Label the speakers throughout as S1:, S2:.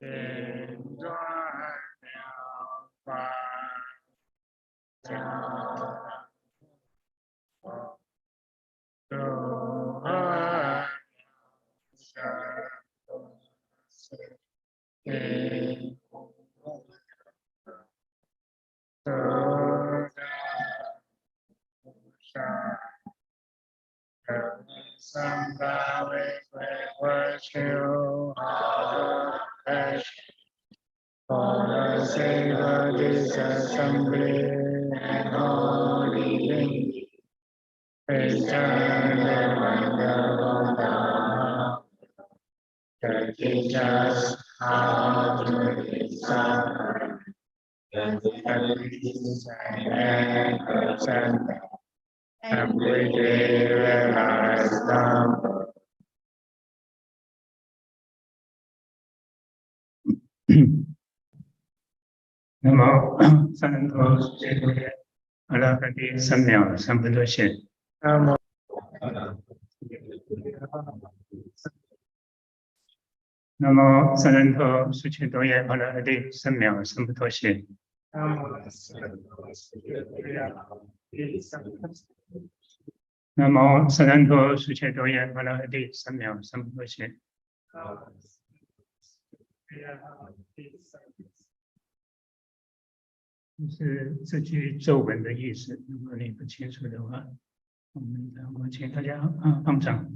S1: 云端了法教度恶生死地度的上三八为归我求好的For the sake of this assembly and holy name, return the wonder of God, that teach us how to discern the peace and person, and we realize them. 那么三人头这个阿拉汉第3秒3分多线。那么三人头苏切多耶阿拉汉第3秒3分多线。那么三人头苏切多耶阿拉汉第3秒3分多线。是这句咒文的意思。如果你不清楚的话，我请大家帮掌。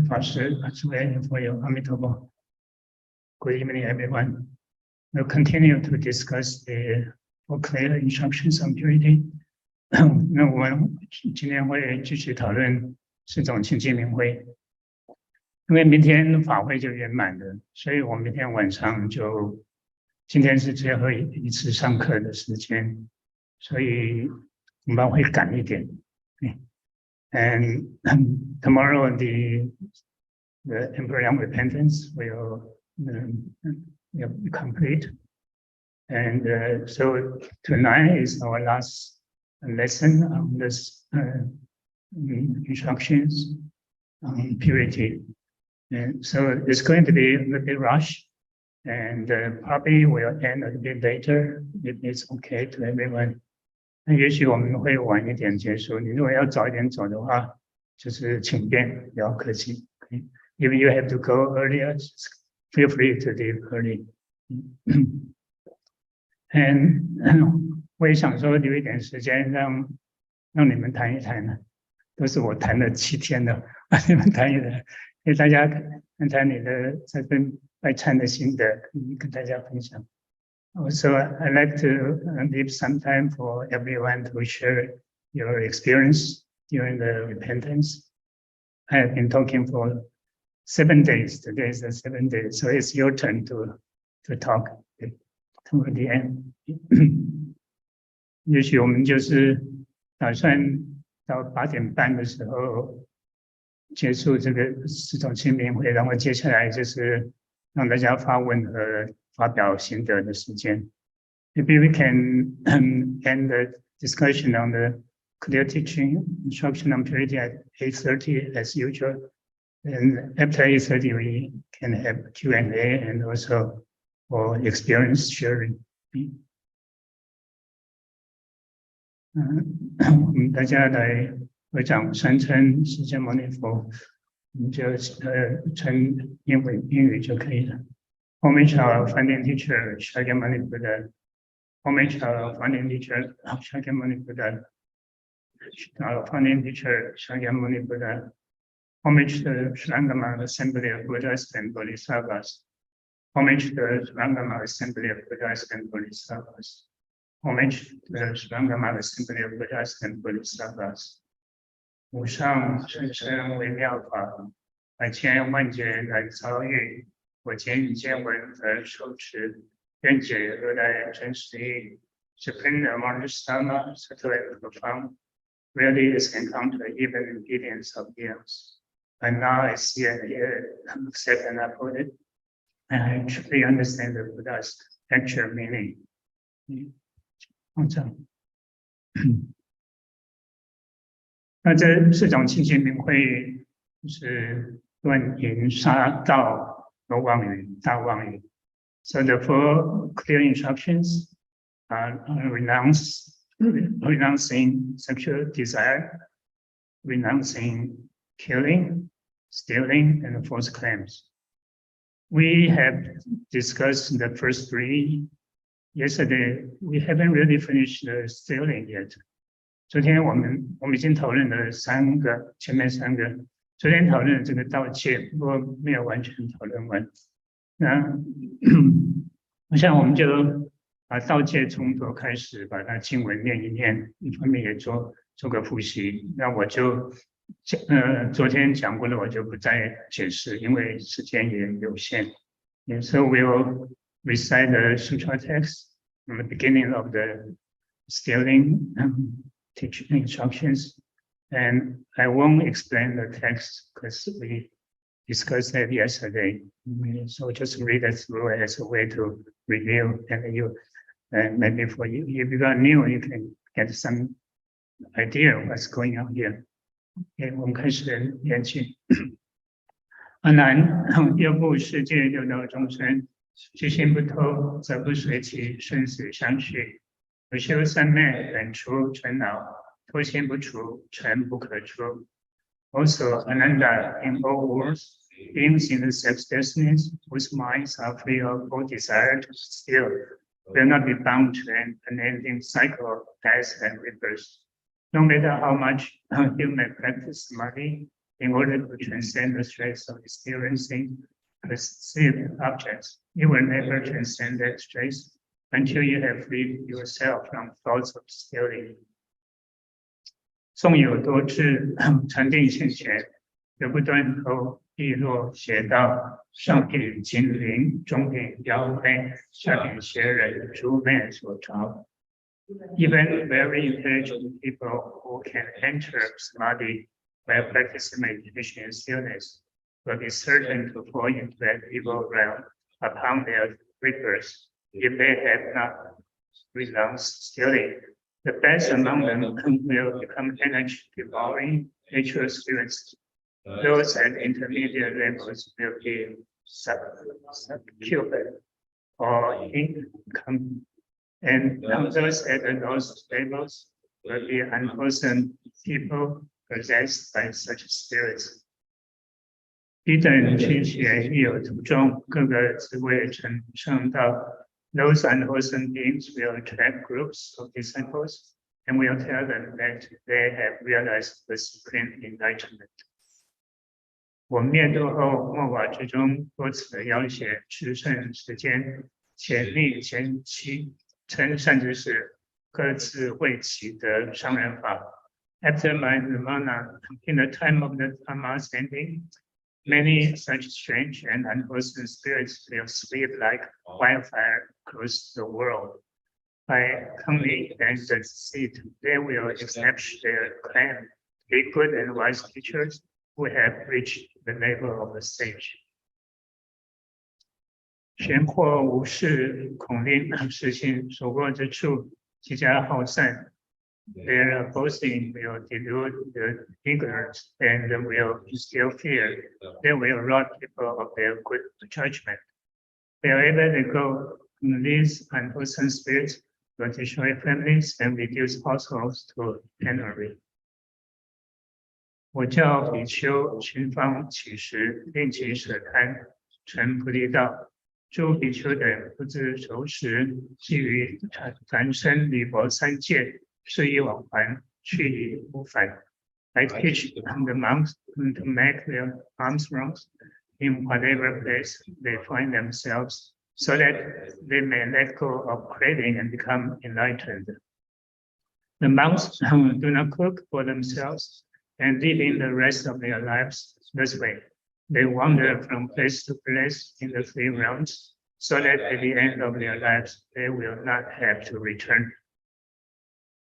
S1: 法师，诸位佛友，阿弥陀佛。Good evening, everyone. We'll continue to discuss the four clear instructions on purity. 那我们今天会继续讨论4种清净明慧。因为明天法会就圆满了，所以我明天晚上今天是最后一次上课的时间，所以我们会赶一点。And tomorrow the Emperor Repentance will be complete. And so tonight is our last lesson on this instructions on purity. And so it's going to be a little bit rushed, and probably will end a little bit later if it's okay to everyone. 那也许我们会晚一点结束。你如果要早一点走的话，就是请便，不要客气。If you have to go earlier, feel free to leave early. And 我也想说留一点时间让你们谈一谈呢，都是我谈了7天了，你们谈一谈，给大家谈谈你的这份拜忏的心得，跟大家分享。Also, I'd like to leave some time for everyone to share your experience during the repentance. I have been talking for 7 days. Today is the 7th day, so it's your turn to talk toward the end. 也许我们就是打算到8点半的时候结束这个4种清明会，然后接下来就是让大家发问和发表心得的时间。Maybe we can end the discussion on the clear teaching instruction on purity at 8:30 as usual. And after 8:30 we can have Q&A and also for experience sharing. 我们大家来合掌三称释迦牟尼佛，我们就称英语就可以了。Homage to our founding teacher, Shakyamuni Buddha. Homage to our founding teacher, Shakyamuni Buddha. Our founding teacher, Shakyamuni Buddha. Homage to the Srangama Assembly of Buddhas and Bodhisattvas. Homage to the Srangama Assembly of Buddhas and Bodhisattvas. Homage to the Srangama Assembly of Buddhas and Bodhisattvas. 无上甚深微妙法，百千万劫难遭遇。我今见闻得受持，愿解如来真实义。十分的摩尼萨玛，是特为何方？ really is encountered even in billions of years. And now I see and hear, accept and uphold it, and I truly understand the Buddha's actual meaning. 那这四种清净明慧就是断淫杀盗和妄语大妄语。So the four clear instructions are renouncing sexual desire, renouncing killing, stealing, and false claims. We have discussed the first three yesterday. We haven't really finished the stealing yet. 昨天我们已经讨论了前面三个。昨天讨论这个盗窃，不过没有完全讨论完。那我想我们就把盗窃从头开始，把它经文念一念，一方面也做个复习。那我就昨天讲过了，我就不再解释，因为时间也有限。And so we'll recite the sutra text from the beginning of the stealing teaching instructions, and I won't explain the text because we discussed that yesterday. So just read it through as a way to review, and maybe for you, if you are new, you can get some idea of what's going on here. Okay, 我们开始念经。阿难，又不世界六道众生，居心不偷，则不随其生死相续。不修三昧，本除尘恼，偷心不除，尘不可出。Also, Ananda, in all worlds, beings in the six destinies, whose minds are free of all desire to steal, will not be bound to an unending cycle of death and rebirth. No matter how much you may practice samadhi in order to transcend the stress of experiencing perceived objects, you will never transcend that stress until you have freed yourself from thoughts of stealing. 纵有多智，禅定现前，则不断头亦落邪道，上品精灵，中品妖魅，下品邪人，诸魅所着。Even very intelligent people who can enter samadhi while practicing meditation and stillness will be certain to fall into that evil realm upon their rebirth if they have not renounced stealing. The best among them will become energy devouring natural spirits. Those at intermediate levels will be subcupid or income, and those at the lowest levels will be unwholesome people possessed by such spirits. 彼等群邪亦有途中，各个只为成圣道。Those unwholesome beings will attract groups of disciples and will tell them that they have realized the supreme enlightenment. 我灭度后，末法之中，多此要挟，持圣时间，潜力前期，称善知识，各自会其得上人法。After my nirvana, in the time of the Dhamma's ending, many such strange and unwholesome spirits will sweep like wildfire across the world. By coming and deceit, they will establish their claim to be good and wise teachers who have reached the level of the sage. 玄惑无事，恐令世心所过之处，其家好善。Their boasting will delude the ignorant and will instill fear. They will rob people of their good judgment. Wherever they go, these unwholesome spirits will destroy families and reduce households to penury. 我教比丘寻方乞食，令其舍贪，成菩提道。诸比丘等不知熟食，基于禅身礼佛三戒。是以往还，去以无返。I teach the monks to make their alms wrongs in whatever place they find themselves, so that they may let go of craving and become enlightened. The monks do not cook for themselves and live in the rest of their lives this way. They wander from place to place in the three realms, so that at the end of their lives they will not have to return.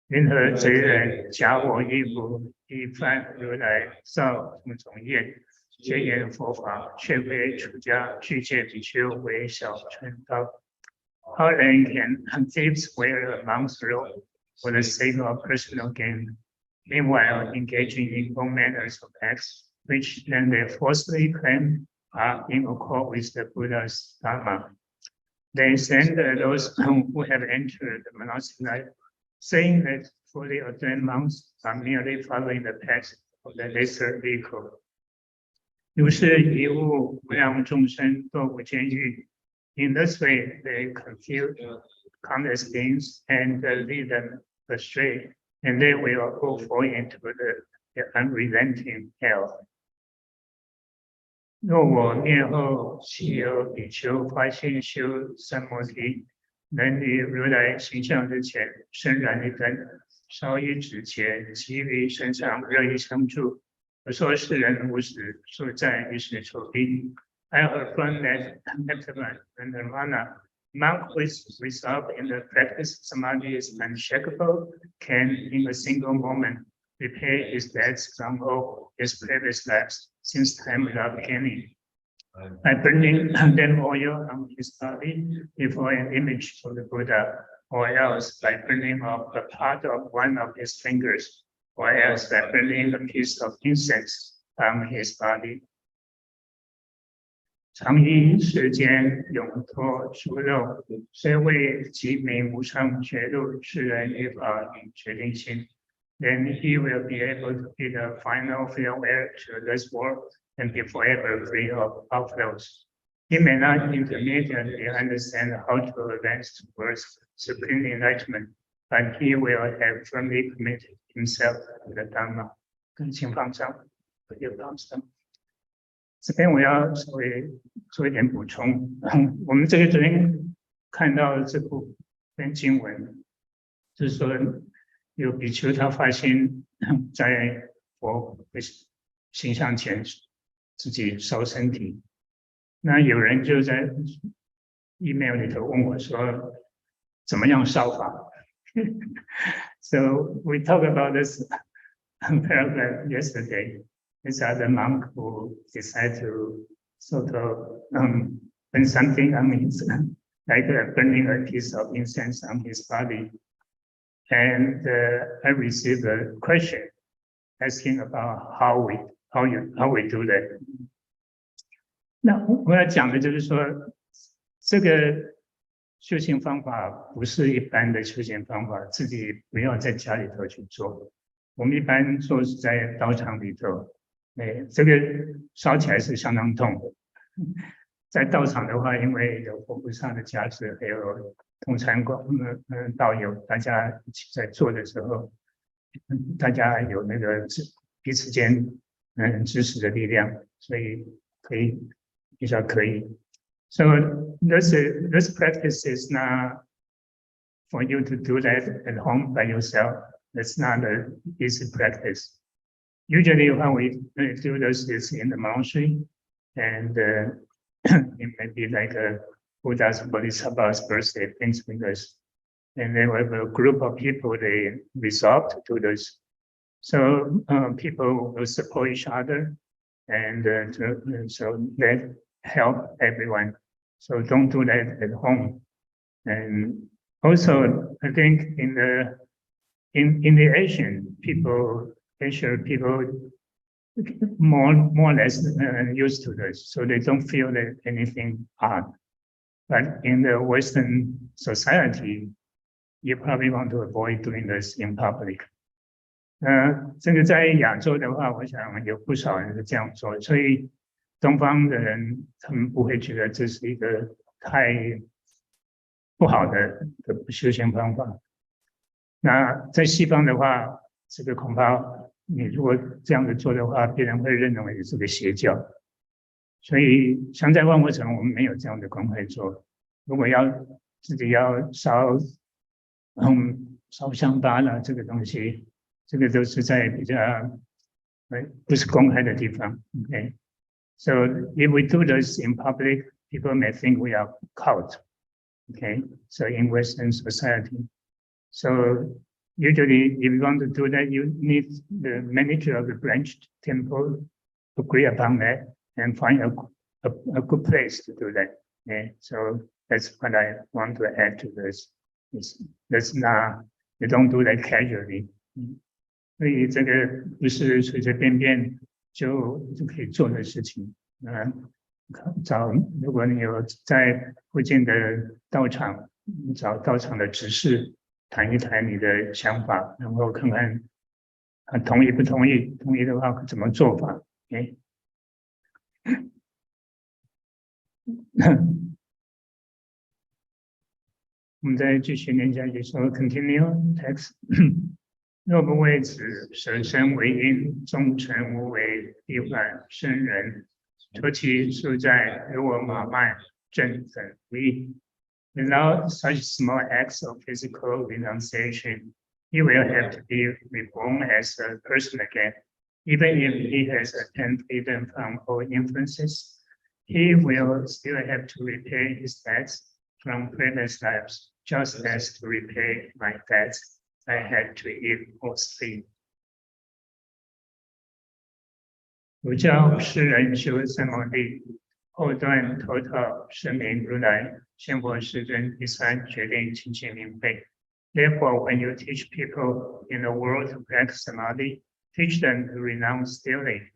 S1: 云何贼人假我衣服，以犯如来造种种业，皆言佛法，却非出家具戒比丘为小乘道。How then can thieves wear a monk's robe for the sake of personal gain, meanwhile engaging in all manners of acts, which then they falsely claim are in accord with the Buddha's Dharma? They send those who have entered the monastic life, saying that fully ordained monks are merely following the path of the lesser vehicle. 如是一物无量众生堕无间狱。In this way, they confuse countless beings and lead them astray, and they will all fall into the unrelenting hell. 若我灭后，昔有比丘发心修三摩提，能于如来形象之前，生燃一灯，烧一纸钱，其于身上热一香烛。我说世人无始，所在于是处地。I affirm that Neptaman and Nirvana, monk who is resolved in the practice of samadhi is unshakable, can in a single moment repay his debts from all his previous lives since time without beginning. By burning them oil on his body before an image of the Buddha, or else by burning off a part of one of his fingers, or else by burning a piece of incense on his body. 常依世间永脱出肉，虽为其名无上觉路，世人于法与决定心。Then he will be able to be the final farewell to this world and be forever free of outflows. He may not intermediately understand how to advance towards supreme enlightenment, but he will have firmly committed himself to the Dharma. 跟情况上，有道上。这边我要稍微做一点补充。我们这个昨天看到这部篇经文，就是说有比丘他发心在佛的形象前自己烧身体，那有人就在 email 里头问我说怎么样烧法So we talked about this paragraph yesterday. These are the monk who decide to sort of burn something on his, like burning a piece of incense on his body. And I received a question asking about how we do that. 那我要讲的就是说，这个修行方法不是一般的修行方法，自己不要在家里头去做。我们一般做是在道场里头。这个烧起来是相当痛的，在道场的话，因为有佛菩萨的加持，还有同参观道友，大家一起在做的时候，大家有那个彼此间支持的力量，所以比较可以。So this practice is not for you to do that at home by yourself. It's not an easy practice. Usually when we do this is in the monastery, and it may be like a Buddha's Bodhisattva's birthday, things like this. And then we have a group of people, they resolve to do this. So people will support each other, and so they help everyone. So don't do that at home. And also, I think in the Asian people more or less used to this, so they don't feel that anything hard. But in the Western society, you probably want to avoid doing this in public. 这个在亚洲的话，我想有不少人是这样做，所以东方的人他们不会觉得这是一个太不好的修行方法。那在西方的话，这个恐怕你如果这样子做的话，别人会认为是个邪教。所以像在万佛城，我们没有这样的公会做。如果自己要烧香巴啦这个东西，这个都是在比较不是公开的地方。Okay, so if we do this in public, people may think we are cult. Okay, so in Western society, so Usually, if you want to do that, you need the manager of the branch temple agree upon that and find a good place to do that. Okay? So that's what I want to add to this. That's not, you don't do that casually. 所以这个不是随随便便就可以做的事情。如果你有在附近的道场，找道场的执事谈一谈你的想法，然后看看同意不同意，同意的话怎么做法。我们再继续念下去，说 continue text 。若不为此，舍身为因，众臣无为，必患生人。托其数在，如我马脉，正等力。Without such small acts of physical renunciation, he will have to be reborn as a person again. Even if he has attained freedom from all influences, he will still have to repay his debts from previous lives, just as to repay my debts, I had to eat or sleep. 儒教诗人修三摩地，后段头套声明如来仙佛世尊第三决定清净明慧。Therefore, when you teach people in the world to practice samadhi, teach them to renounce stealing.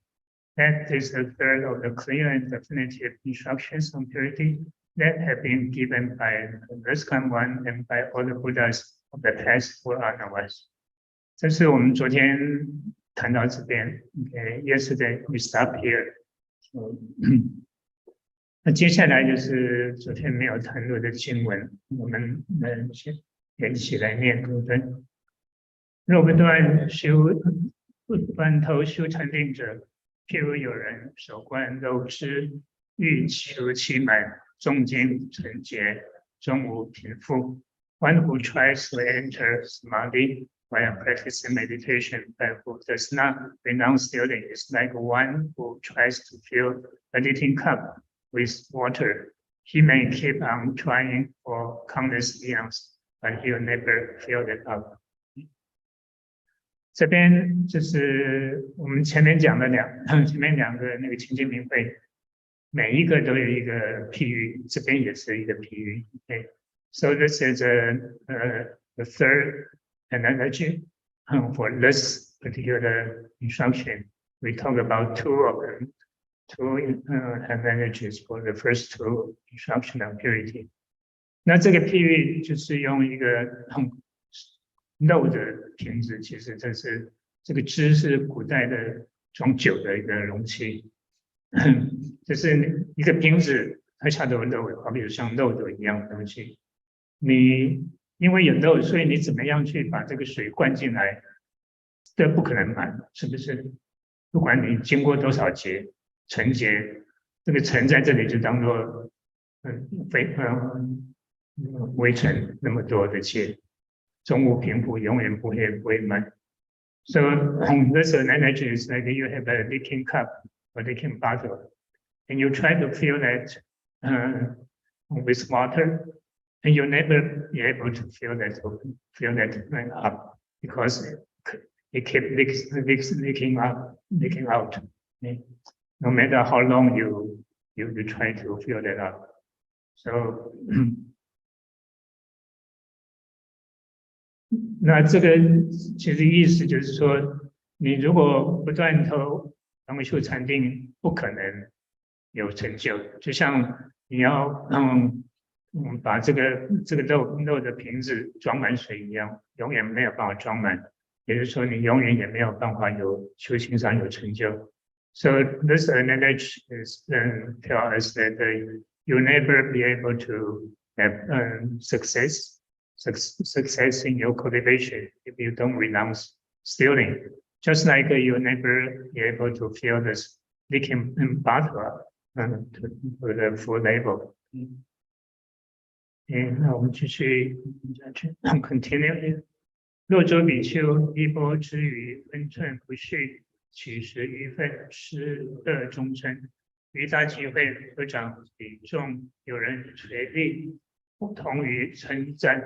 S1: That is the third of the clear and definitive instructions on purity that have been given by the Wisdom One and by all the Buddhas of the past who are now us. 这是我们昨天谈到这边。Okay, yesterday we stop here. 那接下来就是昨天没有谈论的经文，我们一起来念，对不对？若不断头修禅定者，譬如有人手观肉汁，欲求其满，重经成劫，终无贫富。One who tries to enter samadhi while practicing meditation, but who does not renounce stealing, is like one who tries to fill a leaking cup with water. He may keep on trying for countless eons, but he'll never fill it up. 这边就是我们前面讲的前面两个那个清净明慧，每一个都有一个譬喻，这边也是一个譬喻。Okay? So this is the third analogy for this particular instruction. We talk about two of them, two analogies for the first two instruction of purity. 那这个譬喻就是用一个漏的瓶子，其实这个汁是古代的装酒的一个容器，就是一个瓶子，它下头有漏，好比如像漏斗一样的东西。你因为有漏，所以你怎么样去把这个水灌进来，这不可能满，是不是？不管你经过多少劫、尘劫，这个尘在这里就当做微尘那么多的劫。终无贫富，永远不会满。So this analogy is like you have a leaking cup or leaking bottle, and you try to fill that with water, and you'll never be able to fill that up because it keeps leaking out. No matter how long you try to fill that up. So 那这个其实意思就是说，你如果不断头修禅定，不可能有成就。就像你要把这个漏的瓶子装满水一样，永远没有办法装满。也就是说，你永远也没有办法有修行上有成就。So this analogy is tell us that you'll never be able to have success in your cultivation if you don't renounce stealing. Just like you'll never be able to fill this leaking bottle to the full level. 那我们继续下去 ，continue. 若作比丘一钵之余，分寸不续，取食一份，施乐终身。于大集会合掌比众，有人垂立，不同于称赞。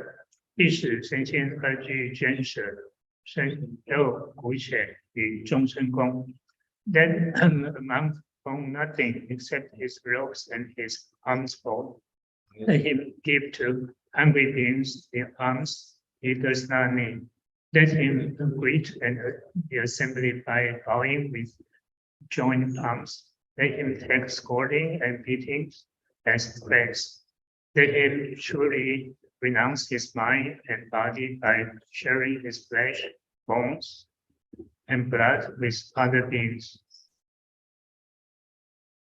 S1: 必使身心二俱捐舍，身肉骨血与众生供。Then a monk owned nothing except his robes and his alms bowl. Let him give to hungry beings the alms he does not need. Let him greet the assembly by bowing with joined palms. Let him take scolding and beatings as praise. Let him truly renounce his mind and body by sharing his flesh, bones, and blood with other beings.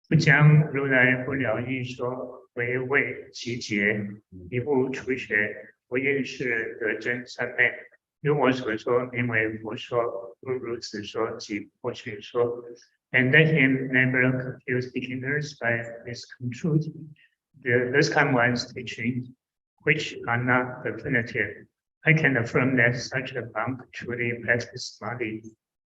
S1: 不将如来不了义说为为其节，一不除学，不应是得真三昧。如我所说，名为佛说，不如此说，即不许说。And let him never confuse beginners by misconstruing the come one's teaching, which are not definitive. I can affirm that such a monk truly practices samadhi.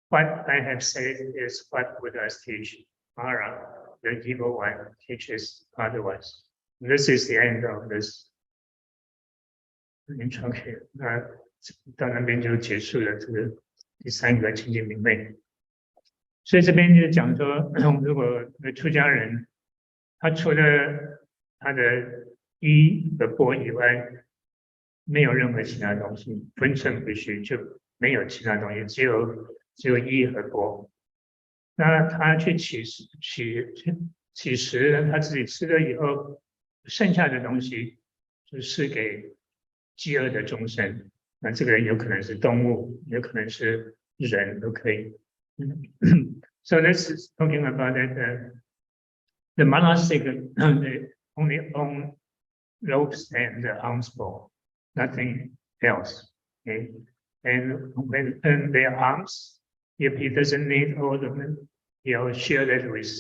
S1: What I have said is what Buddhas teach. Mara, the evil one, teaches otherwise. This is the end of this instruction. 到那边就结束了这个第三个清净明昧。所以这边就讲说，如果出家人他除了他的衣和钵以外，没有任何其他东西，分寸不虚，就没有其他东西，只有衣和钵。那他去起食，他自己吃了以后，剩下的东西就是给饥饿的众生。那这个人有可能是动物，有可能是人，都可以。So this is talking about that the monastic they only own robes and the alms bowl, nothing else. Okay? And when their alms, if he doesn't need all of them, he'll share that with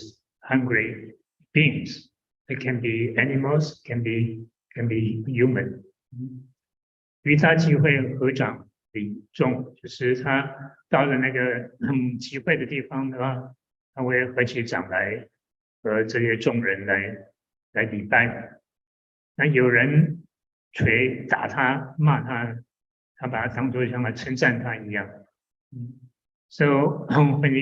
S1: hungry beings. It can be animals, can be human. 与他集会合掌礼众，就是他到了那个集会的地方的话，他会合起掌来和这些众人来礼拜。那有人捶打他骂他，他把他当作像来称赞他一样。So when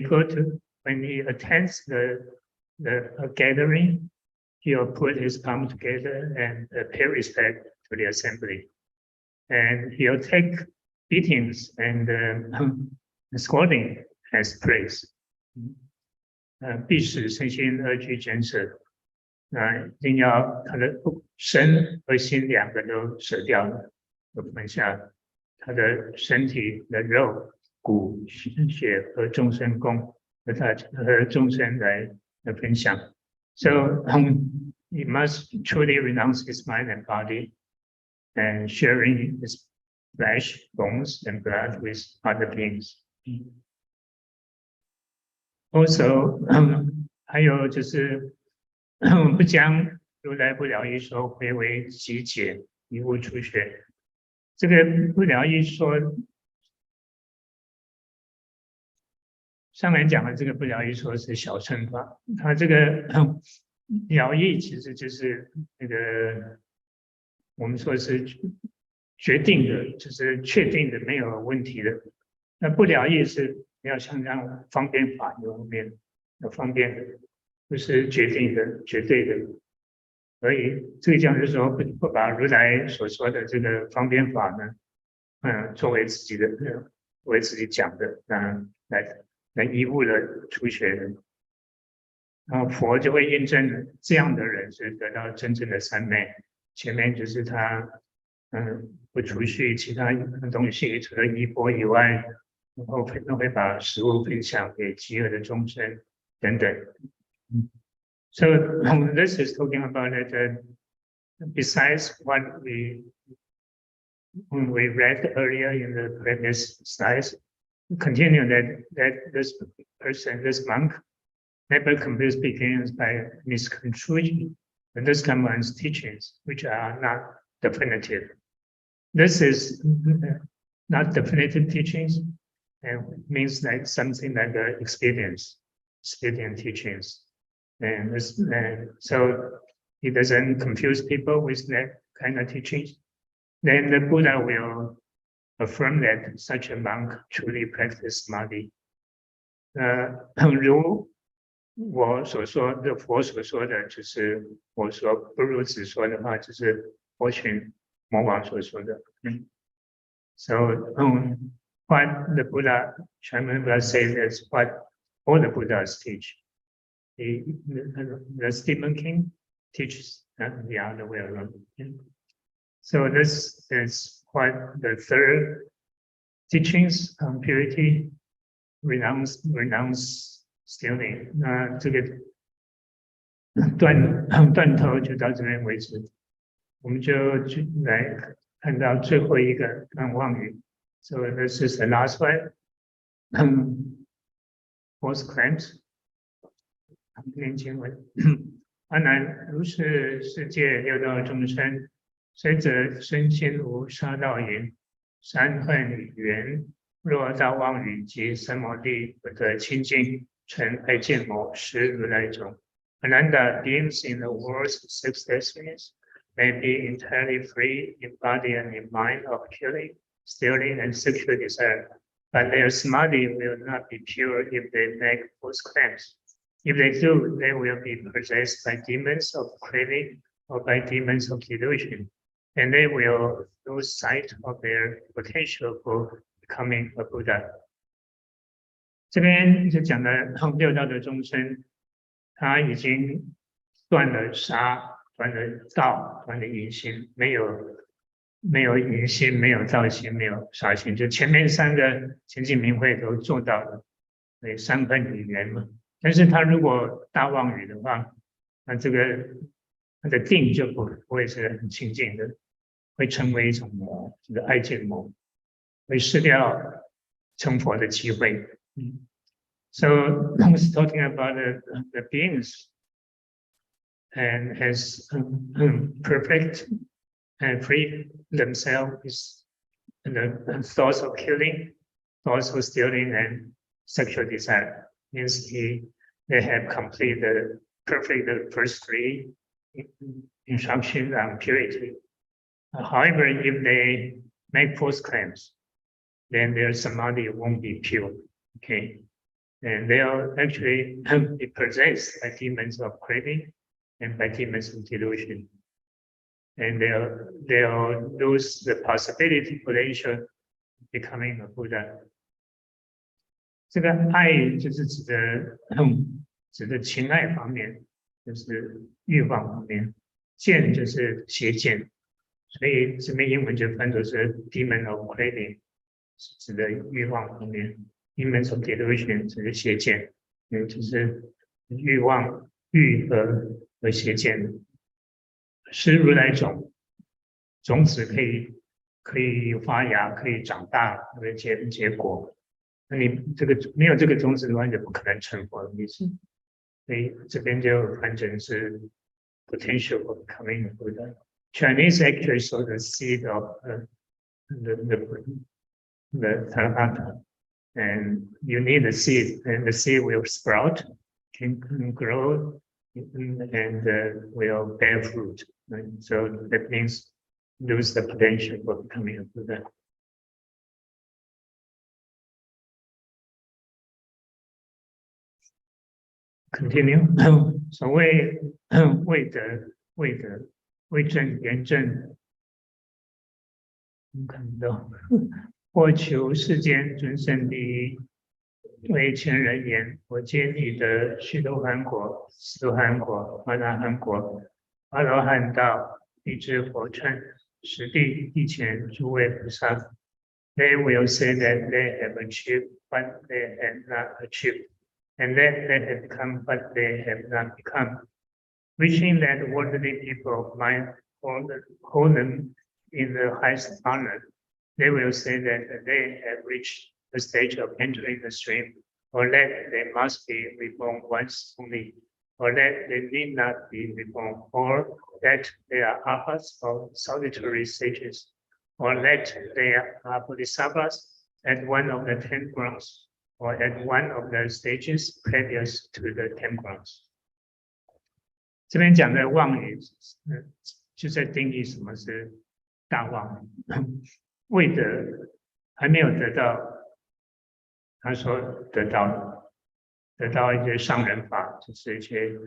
S1: he attends a gathering, he'll put his palm together and pay respect to the assembly. And he'll take beatings and scolding as praise. 必使身心二俱减舍，一定要他的身和心两个都舍掉了，都分下他的身体的肉、骨、血和众生供，和众生来分享。So he must truly renounce his mind and body. And sharing his flesh, bones, and blood with other beings. Also, 还有就是不将如来不了义说回为其解，一物出学。这个不了义说，上面讲的这个不了义说是小乘法，它这个了义其实就是那个。我们说是决定的，就是确定的，没有问题的。那不了义是要像这样方便法有方便的，不是决定的、绝对的。所以这个讲就是说，不把如来所说的这个方便法呢，作为自己的，作为自己讲的，来依附的初学的。然后佛就会验证这样的人是得到真正的三昧。前面就是他，不储蓄其他东西，除了衣钵以外，然后会把食物分享给饥饿的众生等等。So this is talking about that. Besides what we read earlier in the previous slides, continue that this person, this monk, never confuse beginnings by misconstruing. And this comes teachings, which are not definitive. This is not definitive teachings, and means like something like expedient teachings. And so he doesn't confuse people with that kind of teachings. then the Buddha will affirm that such a monk truly practiced samadhi. 如我所说的，佛所说的，就是我所不如此说的话，就是佛群魔王所说的。So what the Buddha, Shaman Buddha says is what all the Buddhas teach. The Stephen King teaches the other way around. So this is what the third teachings on purity, renounce stealing. 那这个断头就到这边为止，我们就来看到最后一个妄语。So this is the last one. False claims. 念经文。阿难，如是世界六道众生，虽则身心无杀盗淫、三恨语言，若造妄语及三摩地不得清净，成爱见谋，实如来种。Ananda beings in the world's six destinies may be entirely free in body and in mind of killing, stealing, and sexual desire, but their samadhi will not be pure if they make false claims. If they do, they will be possessed by demons of craving or by demons of delusion, and they will lose sight of their potential for becoming a Buddha. 这边就讲了六道的众生，他已经断了杀，断了盗，断了淫心，没有淫心，没有盗心，没有杀心，就前面三个前进明慧都做到了，对，三分语言嘛。但是他如果大妄语的话，那这个他的定就不会是很清净的，会成为一种魔，这个爱见魔，会失掉成佛的机会。So I was talking about the beings and has perfect and free themselves in the thoughts of killing, thoughts of stealing, and sexual desire. Means they have completed perfect the first three instructions on purity. However, if they make false claims, then their samadhi won't be pure. Okay, and they'll actually be possessed by demons of craving and by demons of delusion, and they'll lose the possibility potential of becoming a Buddha. 这个爱就是指的情爱方面，就是欲望方面；见就是邪见，所以这边英文就翻作是 demon of craving， 是指的欲望方面 ；demons of delusion 指的邪见，就是欲望、欲和邪见。是如来种，种子可以发芽，可以长大，而结果。那你这个没有这个种子的话，就不可能成佛的意思。所以这边就翻成是 potential of becoming a Buddha. Chinese actually saw the seed of the Theravada, and you need the seed, and the seed will sprout, can grow, and will bear fruit. Right? So that means lose the potential for becoming a Buddha. Continue. 所谓为德、为正、言正，看到或求世间尊胜第一，为前人言：我皆你的须多洹果、斯多含果、阿那含果、阿罗汉道、地之佛乘、十地前诸位菩萨。They will say that they have achieved what they have not achieved, and that they have become what they have not become. Wishing that worldly people might hold them in the highest honor, they will say that they have reached the stage of entering the stream, or that they must be reborn once only, or that they need not be reborn, or that they are arhats or solitary sages, or that they are bodhisattvas at one of the 10 grounds, or at one of the stages previous to the 10 grounds. 这边讲的妄语，就在定义什么是大望，未得还没有得到他说得到一些上人法，就是一些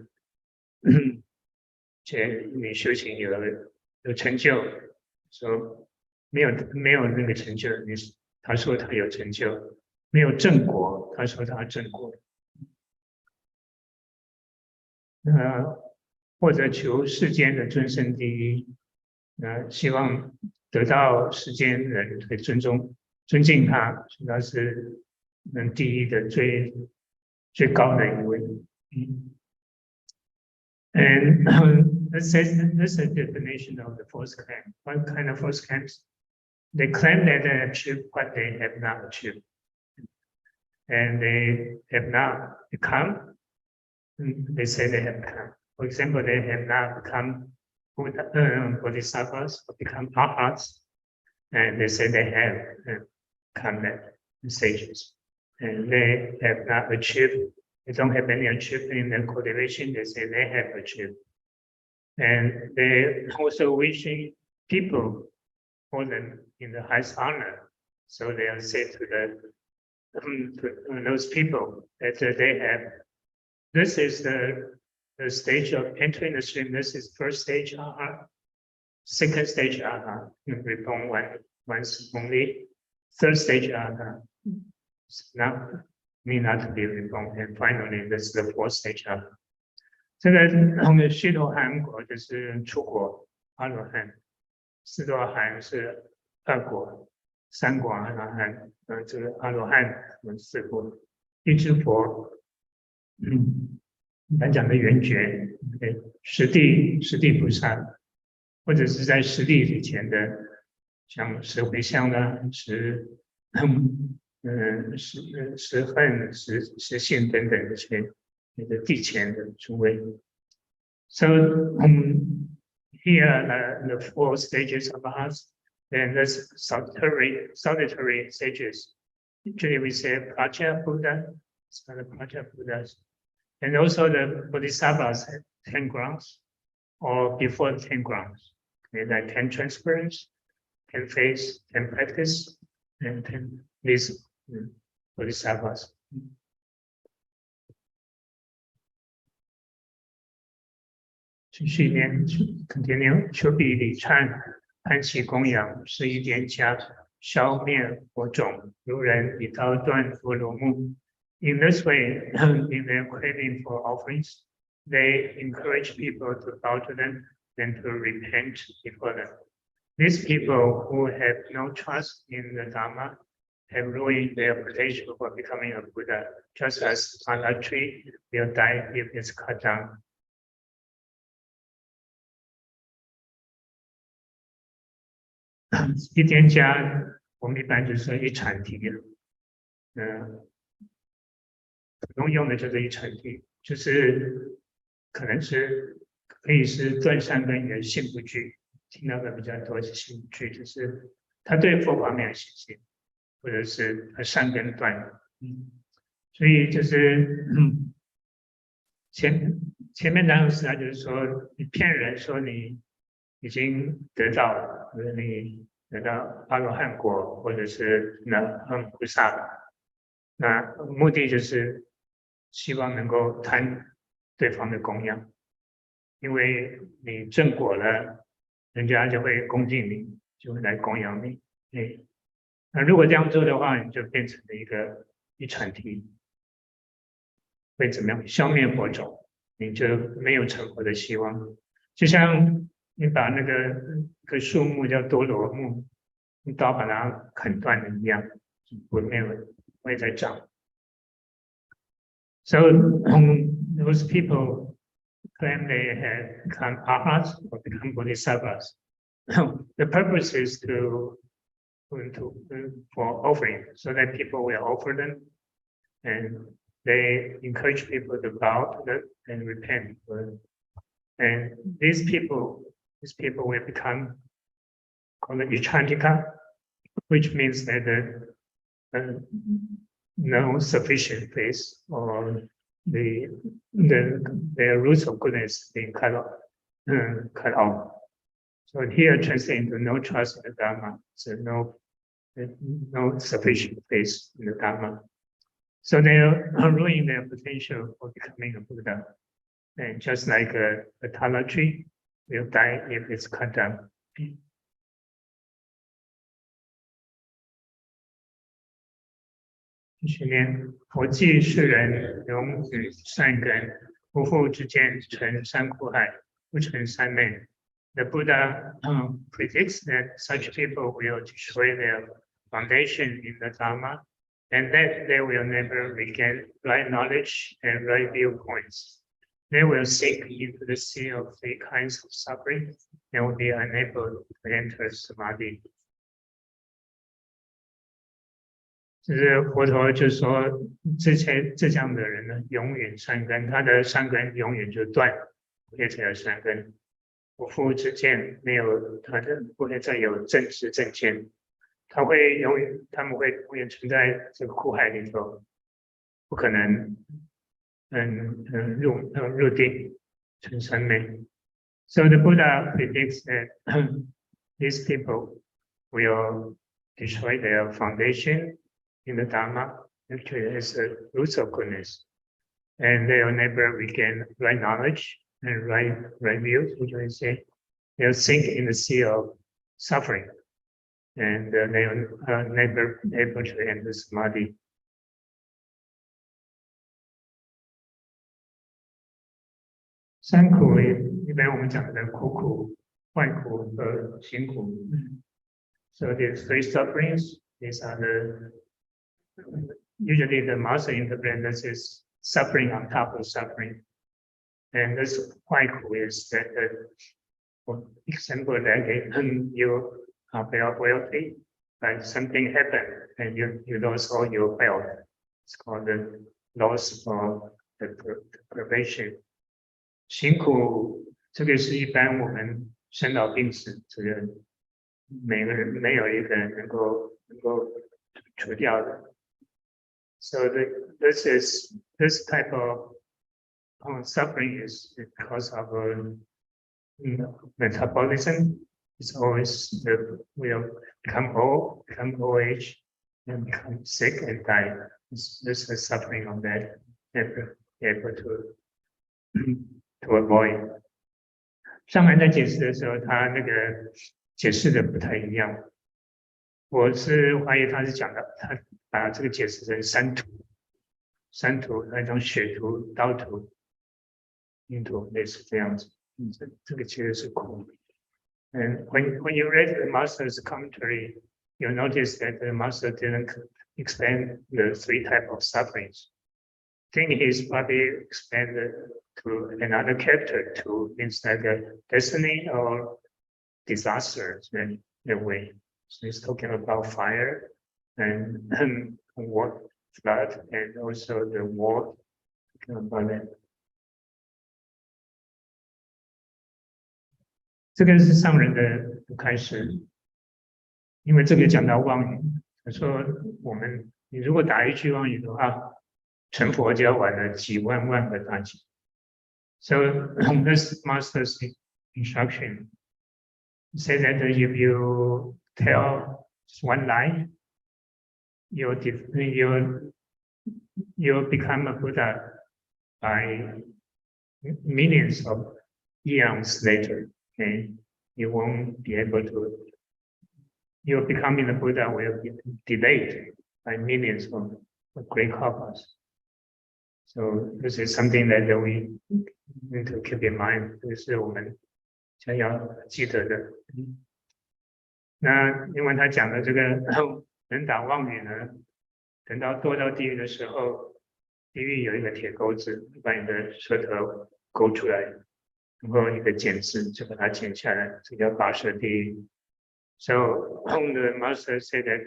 S1: 你修行有成就，说没有那个成就，他说他有成就，没有正果，他说他正果，或者求世间的尊胜第一，希望得到世间人会尊敬他，说他是第一的最高的一位。And that's a definition of the false claim. What kind of false claims? They claim that they achieved what they have not achieved. And they have not become, they say they have become. For example, they have not become bodhisattvas or become arhats, and they say they have become that sages. And they have not achieved, they don't have any achievement in their cultivation, they say they have achieved. And they also wishing people hold them in the highest honor. So they are said to those people that they have. This is the stage of entering the stream. This is first stage aha. Second stage aha. Reborn once only. Third stage aha. Now me not to be reborn. And finally, this is the fourth stage aha. 这个须陀洹果就是出果阿罗汉，四陀含是二果，三果阿罗汉，这个阿罗汉四果，一支佛，来讲的圆觉，十地菩萨，或者是在十地以前的，像十回向啦，十恨、十信等等这些。地前的诸位 ，so here the four stages of us, then there's solitary stages. Usually we say Praja Buddha, so the Praja Buddhas, and also the Bodhisattvas have 10 grounds, or before 10 grounds, like 10 transference, 10 face, 10 practice, and 10 these Bodhisattvas. 继续念 ，continue， 求彼礼忏，安其供养，施以典家，消灭火种，如人以刀断佛罗木。In this way, in their craving for offerings, they encourage people to bow to them and to repent before them. These people who have no trust in the Dharma have ruined their potential for becoming a Buddha, just as a tree will die if it's cut down. 一点加，我们一般就是说一禅体，普通用的就是一禅体，就是可能是可以是断善根的信不具，听到的比较多是信不具，就是他对佛法没有信心，或者是他善根断了，所以就是前面那个时代就是说你骗人说你已经得到了，或者你得到阿罗汉果，或者是菩萨了，那目的就是希望能够贪对方的供养，因为你正果了，人家就会恭敬你，就会来供养你。那如果这样做的话，你就变成了一禅体，会怎么样？消灭火种，你就没有成佛的希望。就像你把那个树木叫多罗木，用刀把它砍断了一样，没有再长。So those people claim they have become arhats or become bodhisattvas. The purpose is for offering, so that people will offer them, and they encourage people to bow to them and repent. And these people will become called Ichantika, which means that no sufficient faith or the roots of goodness being cut off. So here translate into no trust in the Dharma, so no sufficient faith in the Dharma. So they are ruining their potential for becoming a Buddha. And just like a tala tree will die if it's cut down. 训练佛济世人，永举善根，不复之见成三苦海，不成三昧。The Buddha predicts that such people will destroy their foundation in the Dharma, and that they will never regain right knowledge and right viewpoints. They will sink into the sea of three kinds of suffering and will be unable to enter samadhi. 就是佛陀就说，这样的人呢，永远善根，他的善根永远就断，不会再有善根，不复之见，没有他的不会再有正知正见，他们会永远存在这个苦海里头，不可能入定成三昧。So the Buddha predicts that these people will destroy their foundation in the Dharma, actually as a roots of goodness, and they will never regain right knowledge and right views, which I say they'll sink in the sea of suffering, and they are never able to enter samadhi. 三苦一般我们讲的苦苦、坏苦和行苦。So the three sufferings, these are usually the master interprets this is suffering on top of suffering. And this white is that, for example, that you are wealthy, but something happened and you lost all your wealth. It's called the loss of the privation. 辛苦，这个是一般我们生老病死，这个每个人没有一个人能够除掉的。So this type of suffering is because of metabolism. It's always we'll become old age, and become sick and die. This is suffering of that. Able to avoid. 上海在解释的时候，他那个解释的不太一样。我是怀疑他是讲的，他把这个解释成三途那种血途、刀途、阴途，类似这样子。这个其实是苦。And when you read the master's commentary, you notice that the master didn't explain the three types of sufferings. I think he's probably expanded to another character too, means like a destiny or disaster in a way. So he's talking about fire and war, flood, and also the war. About that. 这个是上人的开始，因为这个讲到妄语，他说你如果打一句妄语的话，成佛就要玩了几万个大劫。So this master's instruction say that if you tell one lie, you'll become a Buddha by millions of eons later. Okay, you won't be able to. Your becoming a Buddha will be delayed by millions of great karmas. So this is something that we need to keep in mind. 这是我们想要记得的。那因为他讲的这个人打妄语呢，等到堕到地狱的时候，地狱有一个铁钩子，把你的舌头勾出来，然后一个剪子就把它剪下来，这叫拔舌地狱。So the master said that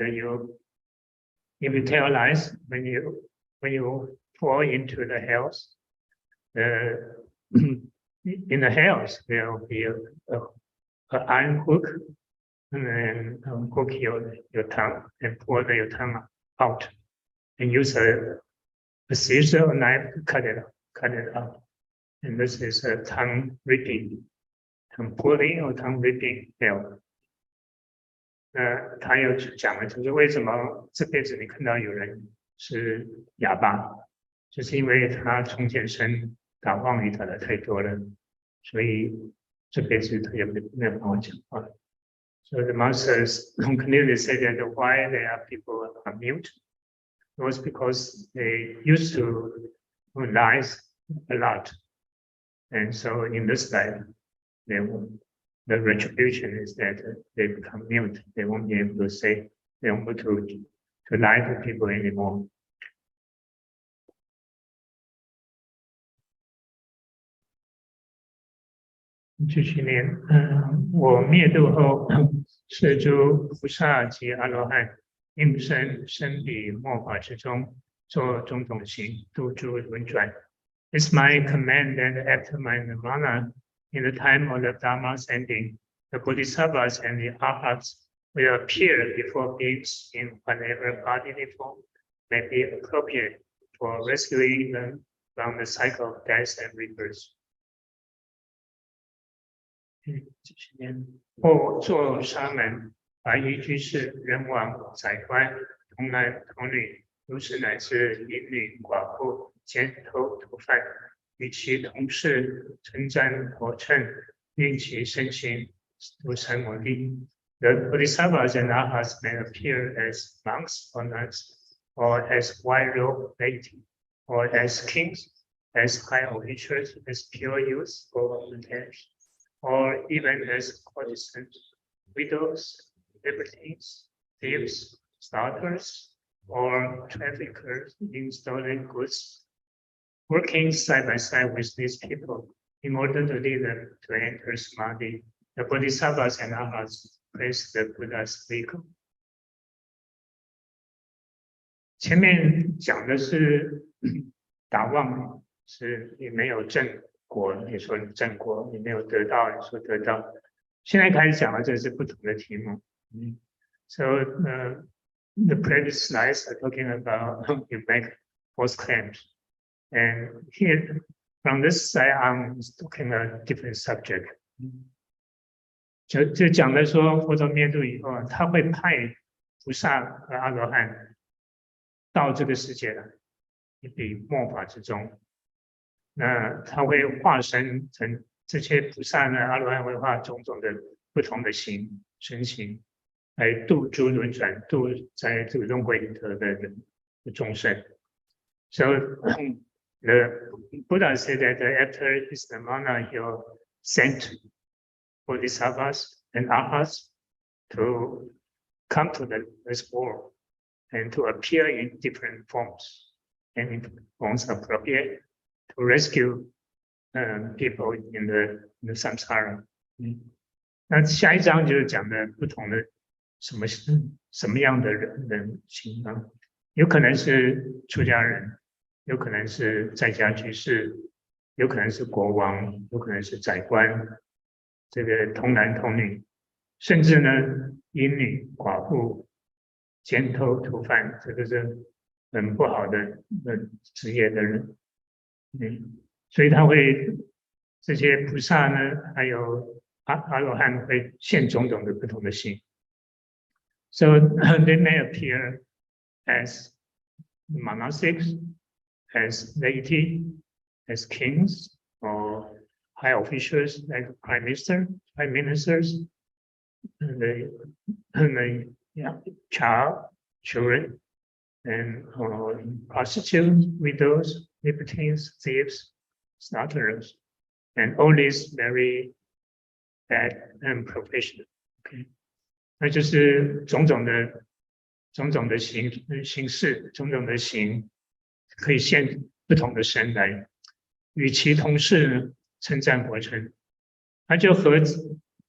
S1: if you tell lies, when you fall into the hells, in the hells there will be an iron hook, and then hook your tongue and pull your tongue out, and use a scissor or knife to cut it out. And this is a tongue tongue pulling or tongue ripping hell。他又讲了，就是为什么这辈子你看到有人是哑巴，就是因为他从前生打妄语打的太多了，所以这辈子他也没有办法讲话。So the masters continually say that why there are people are mute was because they used to lie a lot, and so in this life, the retribution is that they become mute. They won't be able to say, they won't be able to lie to people anymore. 继续念，我灭度后，是诸菩萨及阿罗汉应身身彼末法之中，做种种行，度诸轮转。It's my command that after my nirvana, in the time of the Dharma's ending, the Bodhisattvas and the Arhats will appear before beings in whatever bodily form may be appropriate for rescuing them from the cycle of death and rebirth. 或作沙门、白衣居士、人王、宰官、童男童女，如是乃至淫女、寡妇、奸偷、毒贩，与其同事称赞佛称，令其身心如三摩地。The Bodhisattvas and Arhats may appear as monks or nuns, or as white-robed ladies, or as kings, as high officials, as pure youths or volunteers, or even as courtesans, widows, libertines, thieves, starters, or traffickers in stolen goods, working side by side with these people in order to lead them to enter samadhi. The Bodhisattvas and Arhats praise the Buddha's vehicle. 前面讲的是打妄，是你没有正果，你说你正果，你没有得到，你说得到。现在开始讲的这是不同的题目。So the previous slides are talking about you make false claims, and here from this side I'm talking a different subject. 就讲的说，佛陀灭度以后，他会派菩萨和阿罗汉到这个世界来，一笔末法之中。那他会化身成这些菩萨呢，阿罗汉会化种种的不同的形身形，来度诸轮转，度在这个轮回里头的众生。So the Buddha said that after his nirvana, he'll send Bodhisattvas and Arhats to come to this world and to appear in different forms and in forms appropriate to rescue people in the samsara. 那下一章就是讲的不同的什么样的人形呢？有可能是出家人，有可能是在家居士，有可能是国王，有可能是宰官，这个童男童女，甚至呢淫女、寡妇、奸偷、毒贩，这个是很不好的职业的人。所以他会这些菩萨呢，还有阿罗汉会现种种的不同的形。So they may appear as monastics, as laity, as kings, or high officials like prime ministers, children, and prostitutes, widows, libertines, thieves, starters, and all these very bad and professional. Okay. 那就是种种的形式，种种的形，可以现不同的身来，与其同事称赞佛称，他就和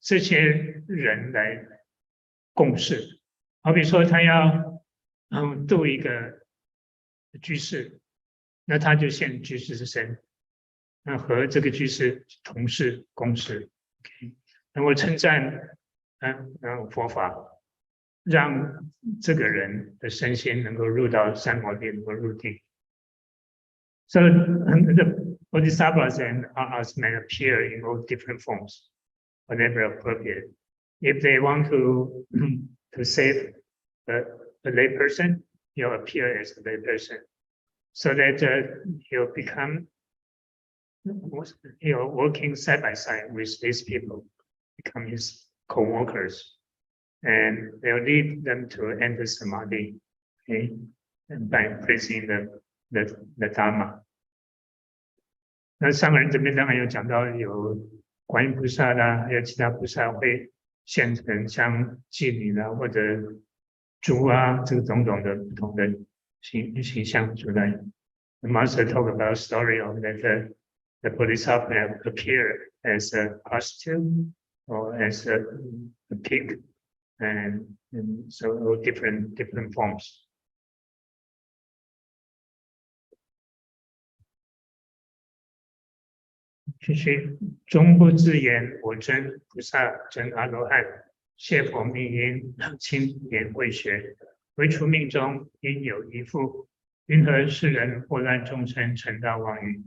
S1: 这些人来共事。好比说，他要度一个居士，那他就现居士之身，那和这个居士同事共事， okay. 能够称赞佛法，让这个人的身心能够入到三摩地，能够入定。So the Bodhisattvas and Arhats may appear in all different forms. whenever appropriate. If they want to to save a lay person, he'll appear as a lay person, so that he'll become working side by side with these people, become his co-workers, and they'll lead them to enter samadhi, okay, and by praising the Dharma. 那上人这边当然有讲到有观音菩萨啦，还有其他菩萨会现成像妓女啦或者猪啊，这个种种的不同的形象出来。The master talk about story of that the bodhisattva appear as a prostitute or as a pig, and so all different forms. 继续，终不自言我真菩萨真阿罗汉，谢佛密因亲言未学，唯除命中应有一复，云何世人祸乱众生成道妄语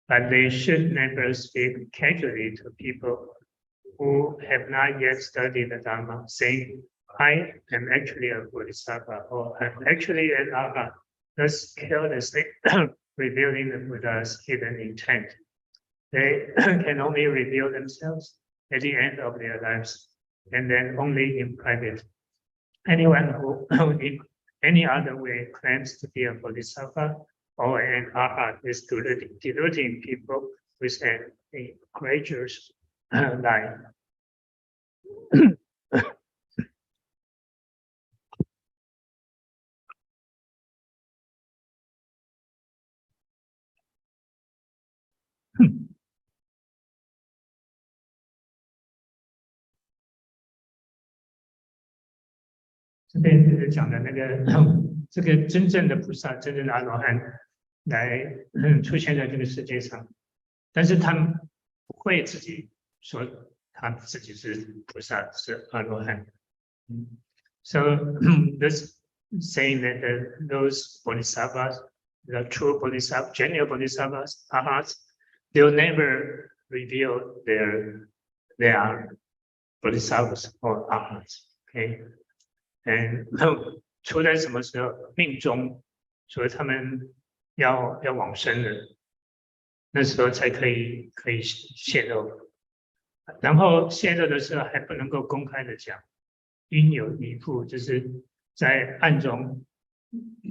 S1: ？But they should never speak casually to people who have not yet studied the Dharma, saying, "I am actually a bodhisattva," or "I'm actually an arhat," thus carelessly revealing the Buddha's hidden intent. They can only reveal themselves at the end of their lives, and then only in private. Anyone who in any other way claims to be a bodhisattva or an arhat is deluding people with a courageous lie. 这边讲的那个这个真正的菩萨，真正的阿罗汉来出现在这个世界上，但是他们不会自己说他自己是菩萨，是阿罗汉。So this saying that those bodhisattvas, the true bodhisattvas, genuine bodhisattvas, arhats, they'll never reveal they are bodhisattvas or arhats. Okay. 除了什么时候命中，除了他们要往生了，那时候才可以泄露。然后泄露的时候还不能够公开的讲，应有一复，就是在暗中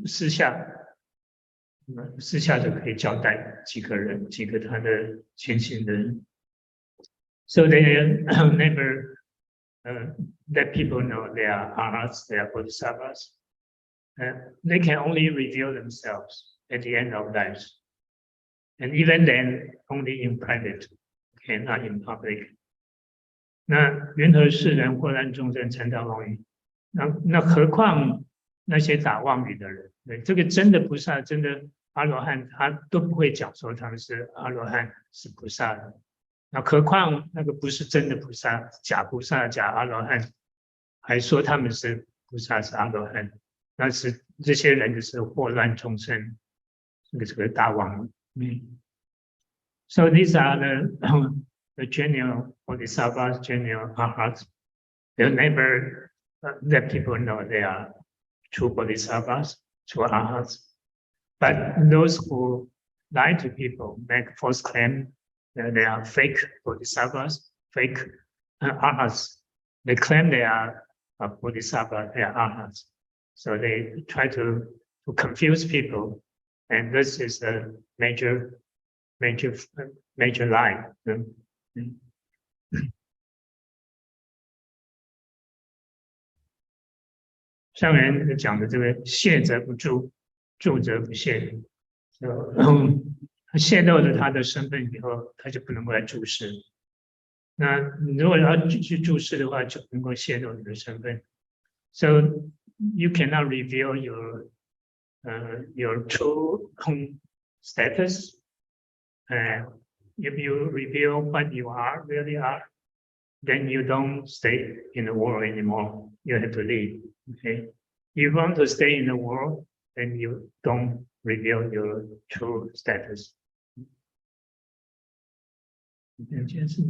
S1: 私下就可以交代几个他的前行人。So they never let people know they are arhats, they are bodhisattvas. They can only reveal themselves at the end of life. And even then, only in private, okay, not in public. 那云何世人祸乱众生成道妄语？那何况那些打妄语的人？对，这个真的菩萨、真的阿罗汉，他都不会讲说他们是阿罗汉、是菩萨的。那何况那个不是真的菩萨，假菩萨、假阿罗汉，还说他们是菩萨、是阿罗汉，那是这些人就是祸乱众生，这个大妄语。So these are the genuine bodhisattvas, genuine arhats. They'll never let people know they are true bodhisattvas, true arhats. But those who lie to people, make false claim, they are fake bodhisattvas, fake arhats. They claim they are bodhisattvas, they are arhats. So they try to confuse people, and this is a major lie. 上人讲的这个泄则不助，助则不泄。他泄露了他的身份以后，他就不能够来注释。那如果要继续注释的话，就能够泄露你的身份。So you cannot reveal your true status. If you reveal what you really are, then you don't stay in the world anymore. You have to leave. Okay. If you want to stay in the world, then you don't reveal your true status. 这件事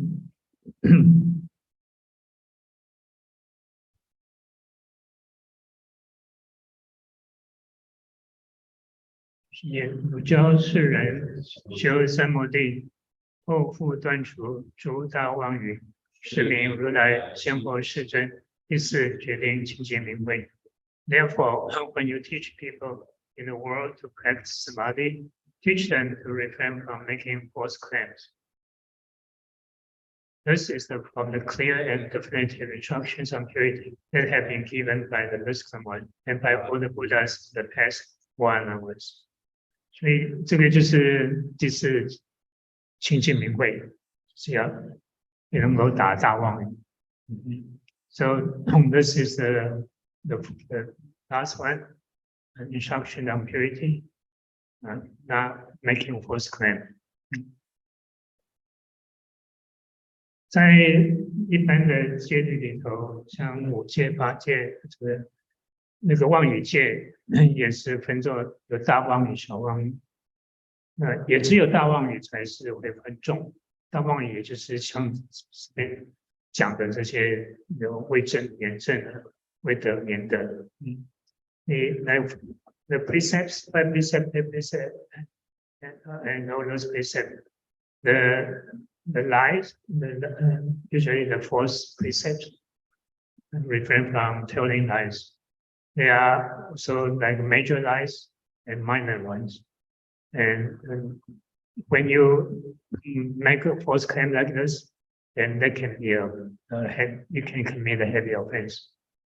S1: 也儒教世人修三摩地，后复断除诸大妄语，是名如来仙佛世尊。第四，决定清净明慧。Therefore, when you teach people in the world to practice samadhi, teach them to refrain from making false claims. This is from the clear and definitive instructions on purity that have been given by the wisdom one and by all the Buddhas the past 1 hours. 所以这个就是第四清净明慧，是要能够打大妄语。So this is the last one, an instruction on purity, not making false claim. 在一般的戒律里头，像5戒、8戒，那个妄语戒也是分作有大妄语、小妄语。那也只有大妄语才是会很重。大妄语也就是像讲的这些有为正、言正的、为德、免德。The precepts, by precept, and all those precepts, the lies, usually the false precepts, refrain from telling lies. They are also like major lies and minor ones. And when you make a false claim like this, then that can be you can commit a heavy offense.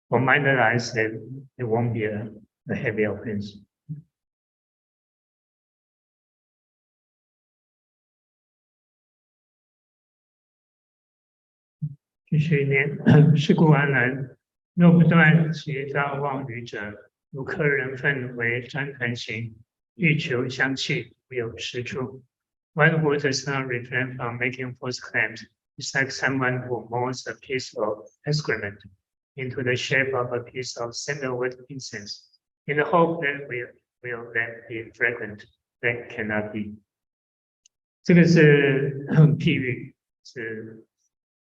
S1: For minor lies, then it won't be a heavy offense. 继续念，是故安然，若不断其大妄语者，如客人分为旃檀形，欲求香气，无有实处。One who does not refrain from making false claims is like someone who molds a piece of excrement into the shape of a piece of sandalwood incense, in the hope that will then be fragrant. That cannot be. 这个是譬喻，是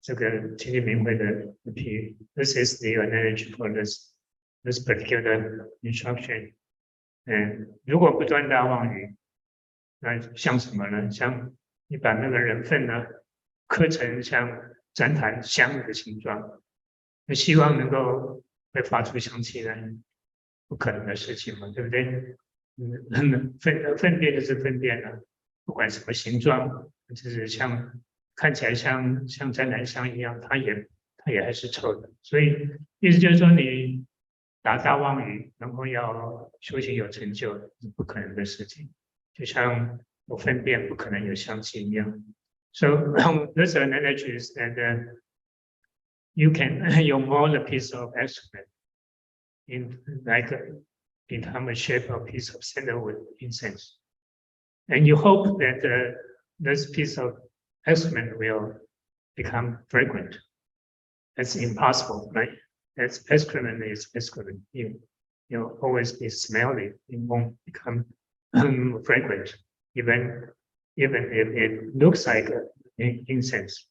S1: 这个清净明慧的譬喻。This is the analogy for this particular instruction. 如果不断大妄语，那像什么呢？像你把那个人粪呢刻成像旃檀香的形状，那希望能够会发出香气来，不可能的事情嘛，对不对？粪便就是粪便了，不管什么形状，就是像看起来像湛蓝香一样，它也还是臭的。所以意思就是说，你打大妄语，然后要修行有成就，是不可能的事情。就像有粪便不可能有香气一样。So this analogy is that you mold a piece of excrement in become a shape of piece of sandalwood incense, and you hope that this piece of excrement will become fragrant. That's impossible, right? That's excrement is excrement. You'll always be smelly. It won't become fragrant, even if it looks like incense.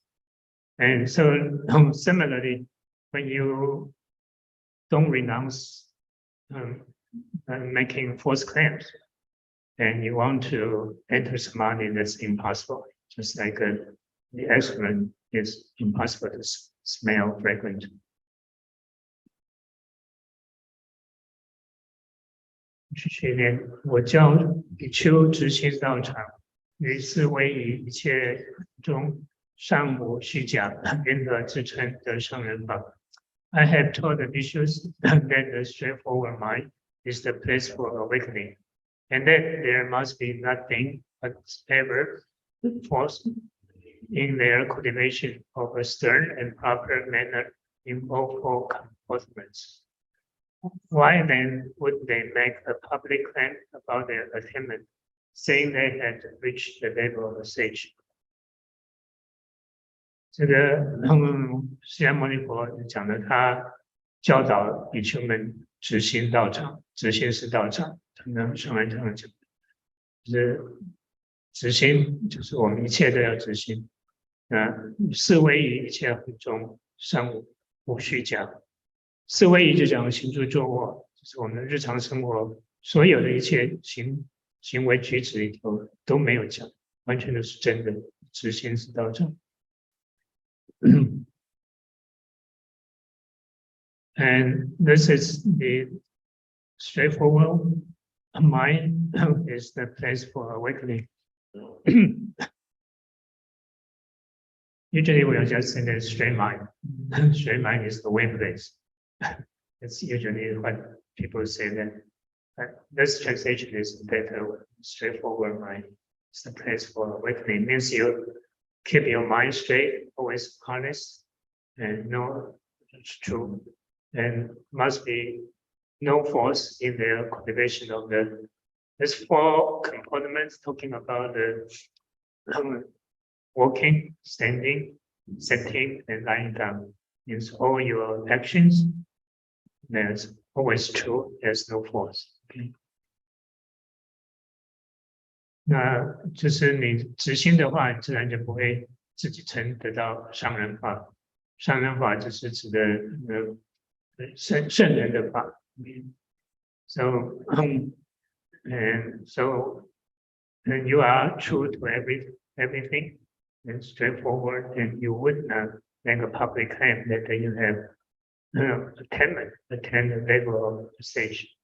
S1: And so similarly, when you don't renounce making false claims, and you want to enter samadhi, that's impossible. Just like the excrement is impossible to smell fragrant. 去年我教比丘执行道场，于是为于一切中尚无虚假，愿得自称得上人法。I have told the bhikkhus that the straightforward mind is the place for awakening, and that there must be nothing whatsoever false in their cultivation of a stern and proper manner in all four comportments. Why then would they make a public claim about their attainment, saying they had reached the level of a sage? 这个释迦牟尼佛讲的，他教导比丘们执行道场，执行是道场。他们上来这样讲，就是执行，就是我们一切都要执行。是为于一切行中尚无虚假。是为于就讲行住坐卧，就是我们日常生活所有的一切行行为举止里头都没有讲，完全都是真的，直心是道场。And this is the straightforward mind is the place for awakening. Usually we are just in a straight mind. Straight mind is the way place. That's usually what people say that. But this translation is better. Straightforward mind is the place for awakening. It means you keep your mind straight, always honest, and know it's true. And must be no force in the cultivation of the. There's 4 components talking about the walking, standing, sitting, and lying down. Means all your actions, there's always true, there's no force. Okay. 那就是你直心的话，自然就不会自己得到上人法。上人法就是指的圣人的法。So and so and you are true to everything and straightforward, and you would not make a public claim that you have attained the level of sage.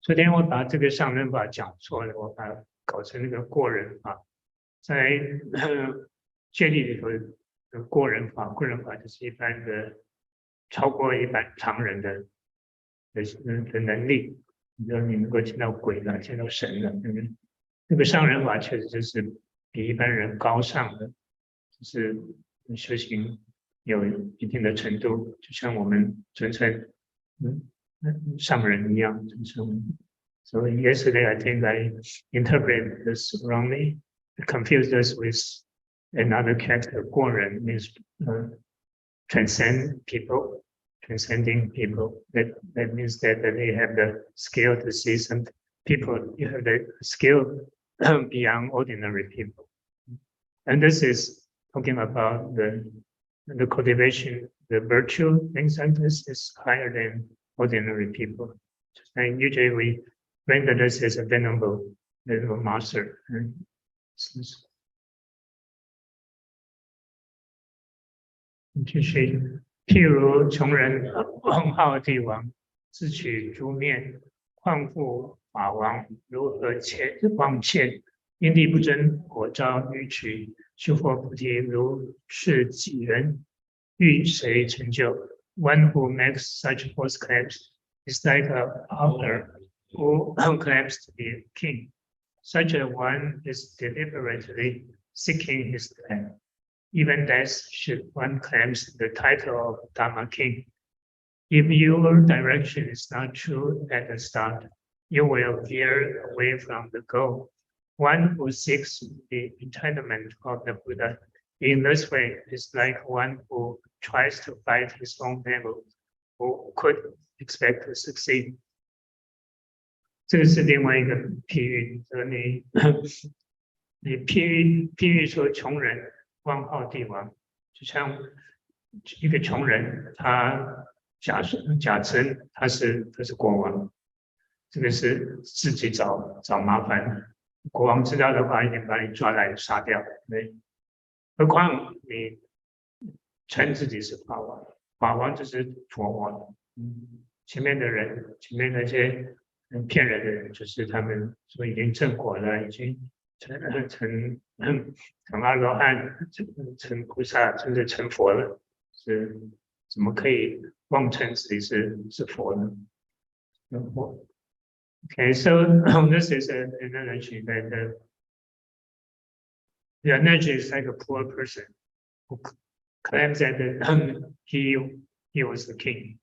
S1: 昨天我把这个上人法讲错了，我把它搞成那个过人法。在戒律里头的过人法就是一般的超过一般常人的能力，比如你能够见到鬼了，见到神了，对不对？那个上人法确实就是比一般人高尚的，就是修行有一定的程度，就像我们尊称上人一样尊称。So yesterday I think I interpreted this wrongly, confused us with another character. 过人 means transcend people, transcending people. That means that they have the skill to see some people. You have the skill beyond ordinary people. And this is talking about the cultivation, the virtue, things like this is higher than ordinary people. And usually we render this as a venerable master. 继续，譬如穷人妄好帝王，自取诸面，况复法王如何妄窃？因地不争，果招欲取。修佛菩提如是几人，欲谁成就 ？One who makes such false claims is like an author who claims to be king. Such a one is deliberately seeking his land. Even thus, should one claims the title of Dharma king. If your direction is not true at the start, you will veer away from the goal. One who seeks the enlightenment of the Buddha in this way is like one who tries to fight his own devil, who could expect to succeed. 这个是另外一个譬喻，说你譬喻说穷人妄好帝王，就像一个穷人，他假称他是国王，这个是自己找麻烦。国王知道的话，一定把你抓来杀掉，对。何况你称自己是法王，法王就是佛王。前面的人，前面那些骗人的人，就是他们说已经证果了，已经成阿罗汉、成菩萨，甚至成佛了，是怎么可以妄称自己是佛呢？Okay, so this is an analogy that the analogy is like a poor person who claims that he was the king,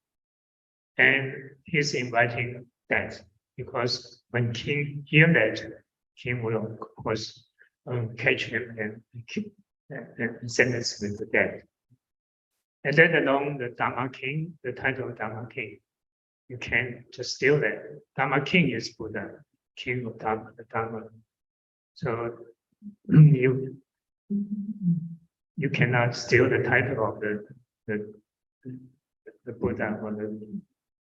S1: and he's inviting death because when king hear that, king will of course catch him and sentence him to death. And then along the Dharma king, the title of Dharma king. You can't just steal that. Dharma king is Buddha, king of Dharma, the Dharma. So you cannot steal the title of the Buddha or the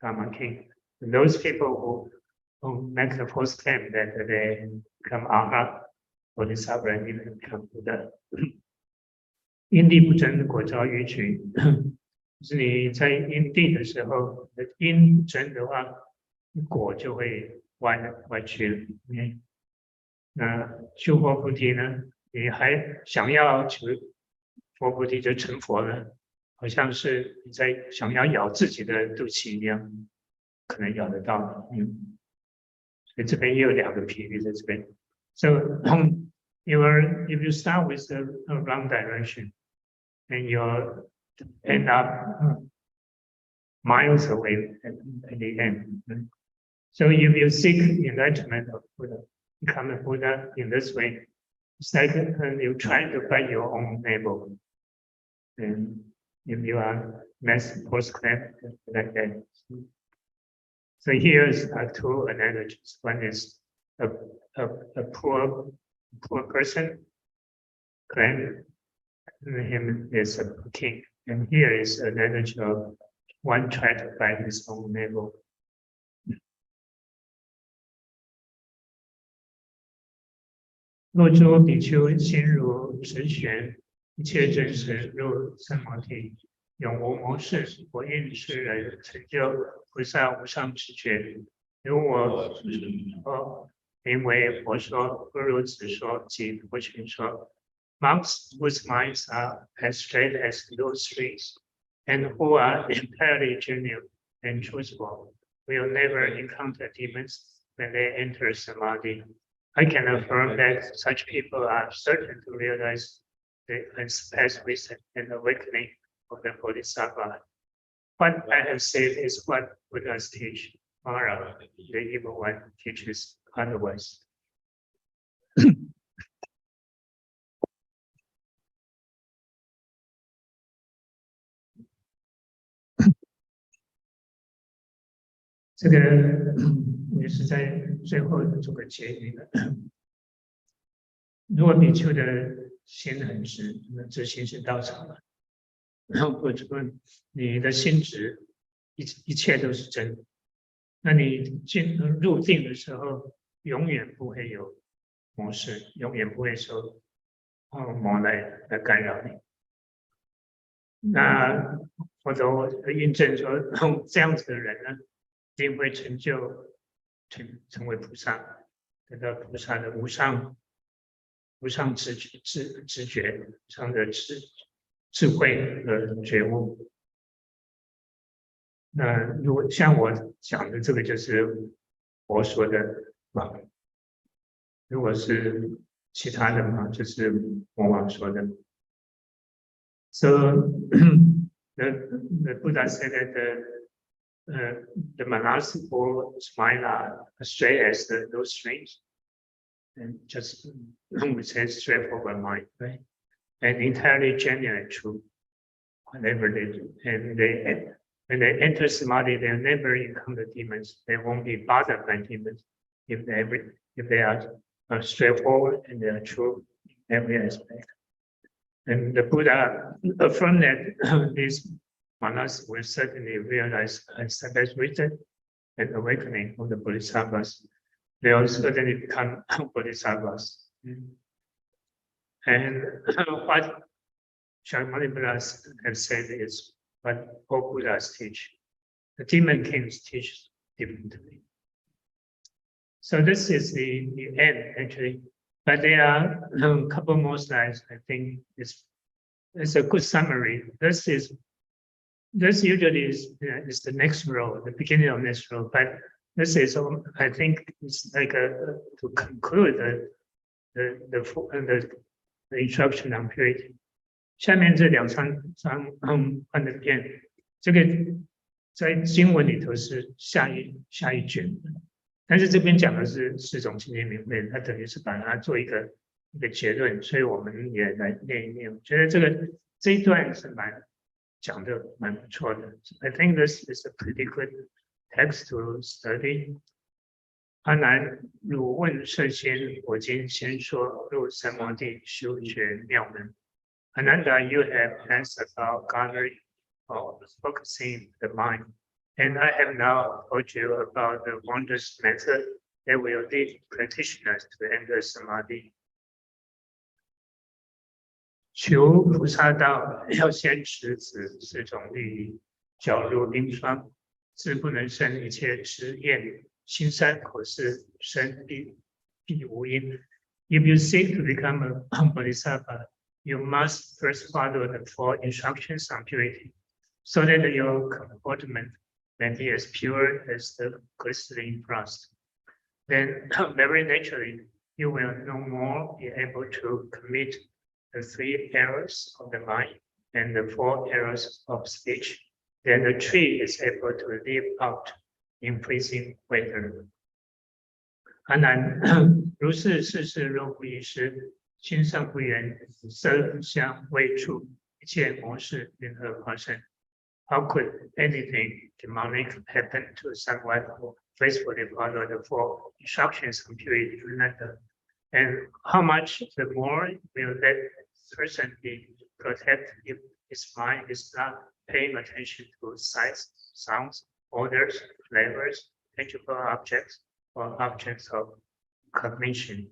S1: Dharma king. And those people make the false claim that they become arhat bodhisattva and even become Buddha. 因地不真，果招逾矩。就是你在因地的时候，因不真的话，果就会歪曲了。那修佛菩提呢？你还想要求佛菩提就成佛了，好像是你在想要咬自己的肚脐一样，可能咬得到的。所以这边也有两个比喻在这边。So if you start with the wrong direction, and you end up miles away at the end. So if you seek enlightenment of Buddha, become a Buddha in this way, it's like you're trying to fight your own navel. And if you are post-clap like that. So here's two analogies. One is a poor person claim him is a king. And here is an analogy of one trying to fight his own navel. 若诸比丘心如直弦，一切真实入三摩地，永无谋事。我应世人成就菩萨无上直觉。如我名为佛说，不如此说即佛学说。Monks whose minds are as straight as those trees, and who are entirely genuine and truthful, will never encounter demons when they enter samadhi. I can affirm that such people are certain to realize the unsurpassed wisdom and awakening of the Bodhisattva. What I have said is what Buddhas teach. Mara, the evil one, teaches otherwise. 这个也是在最后做个结语的。如果比丘的心很直，那这心是道场了。然后或者说你的心直，一切都是真的。那你入定的时候，永远不会有魔事，永远不会受魔来干扰你。那或者我印证说，这样子的人呢，一定会成成为菩萨，得到菩萨的无上直觉，无上的智慧和觉悟。那如果像我讲的这个，就是我说的嘛。如果是其他的嘛，就是魔王说的。So the Buddha said that the monastic mind are straight as those strings, and just we say straightforward mind, right? And entirely genuine and true, whatever they do. And when they enter samadhi, they'll never encounter demons. They won't be bothered by demons if they are straightforward and they are true in every aspect. And the Buddha affirmed that these manas will certainly realize unsurpassed wisdom and awakening of the bodhisattvas. They will certainly become bodhisattvas. And what Shakyamuni Buddhas have said is what all Buddhas teach. The demon kings teach differently. So this is the end, actually. But there are a couple more slides. I think it's a good summary. This usually is the next row, the beginning of next row. But this is, I think, it's like to conclude the instruction on purity. 下面这两张看的片，这个在经文里头是下一卷。但是这边讲的是四种清净明慧，它等于是把它做一个结论，所以我们也来念一念。我觉得这一段是讲的蛮不错的。I think this is a pretty good text to study. 阿难，汝问圣先，我今先说入三摩地修学妙门。Ananda, you have answered about gathering or focusing the mind. And I have now told you about the wondrous method that will lead practitioners to enter samadhi. 求菩萨道，要先持此四种律仪，皎如冰霜，自不能生一切执念，心善口是身必无因。If you seek to become a bodhisattva, you must first follow the four instructions on purity, so that your comportment may be as pure as the crystalline frost. Then, very naturally, you will no more be able to commit the three errors of the mind and the four errors of speech. Then the tree is able to live out in freezing weather. 阿难，如是世事若不异时，心上不缘，色香味触，一切模式云何发生？ How could anything demonic happen to someone who faithfully followed the four instructions on purity? And how much the more will that person be protected if his mind is not paying attention to sights, sounds, odors, flavors, tangible objects, or objects of cognition?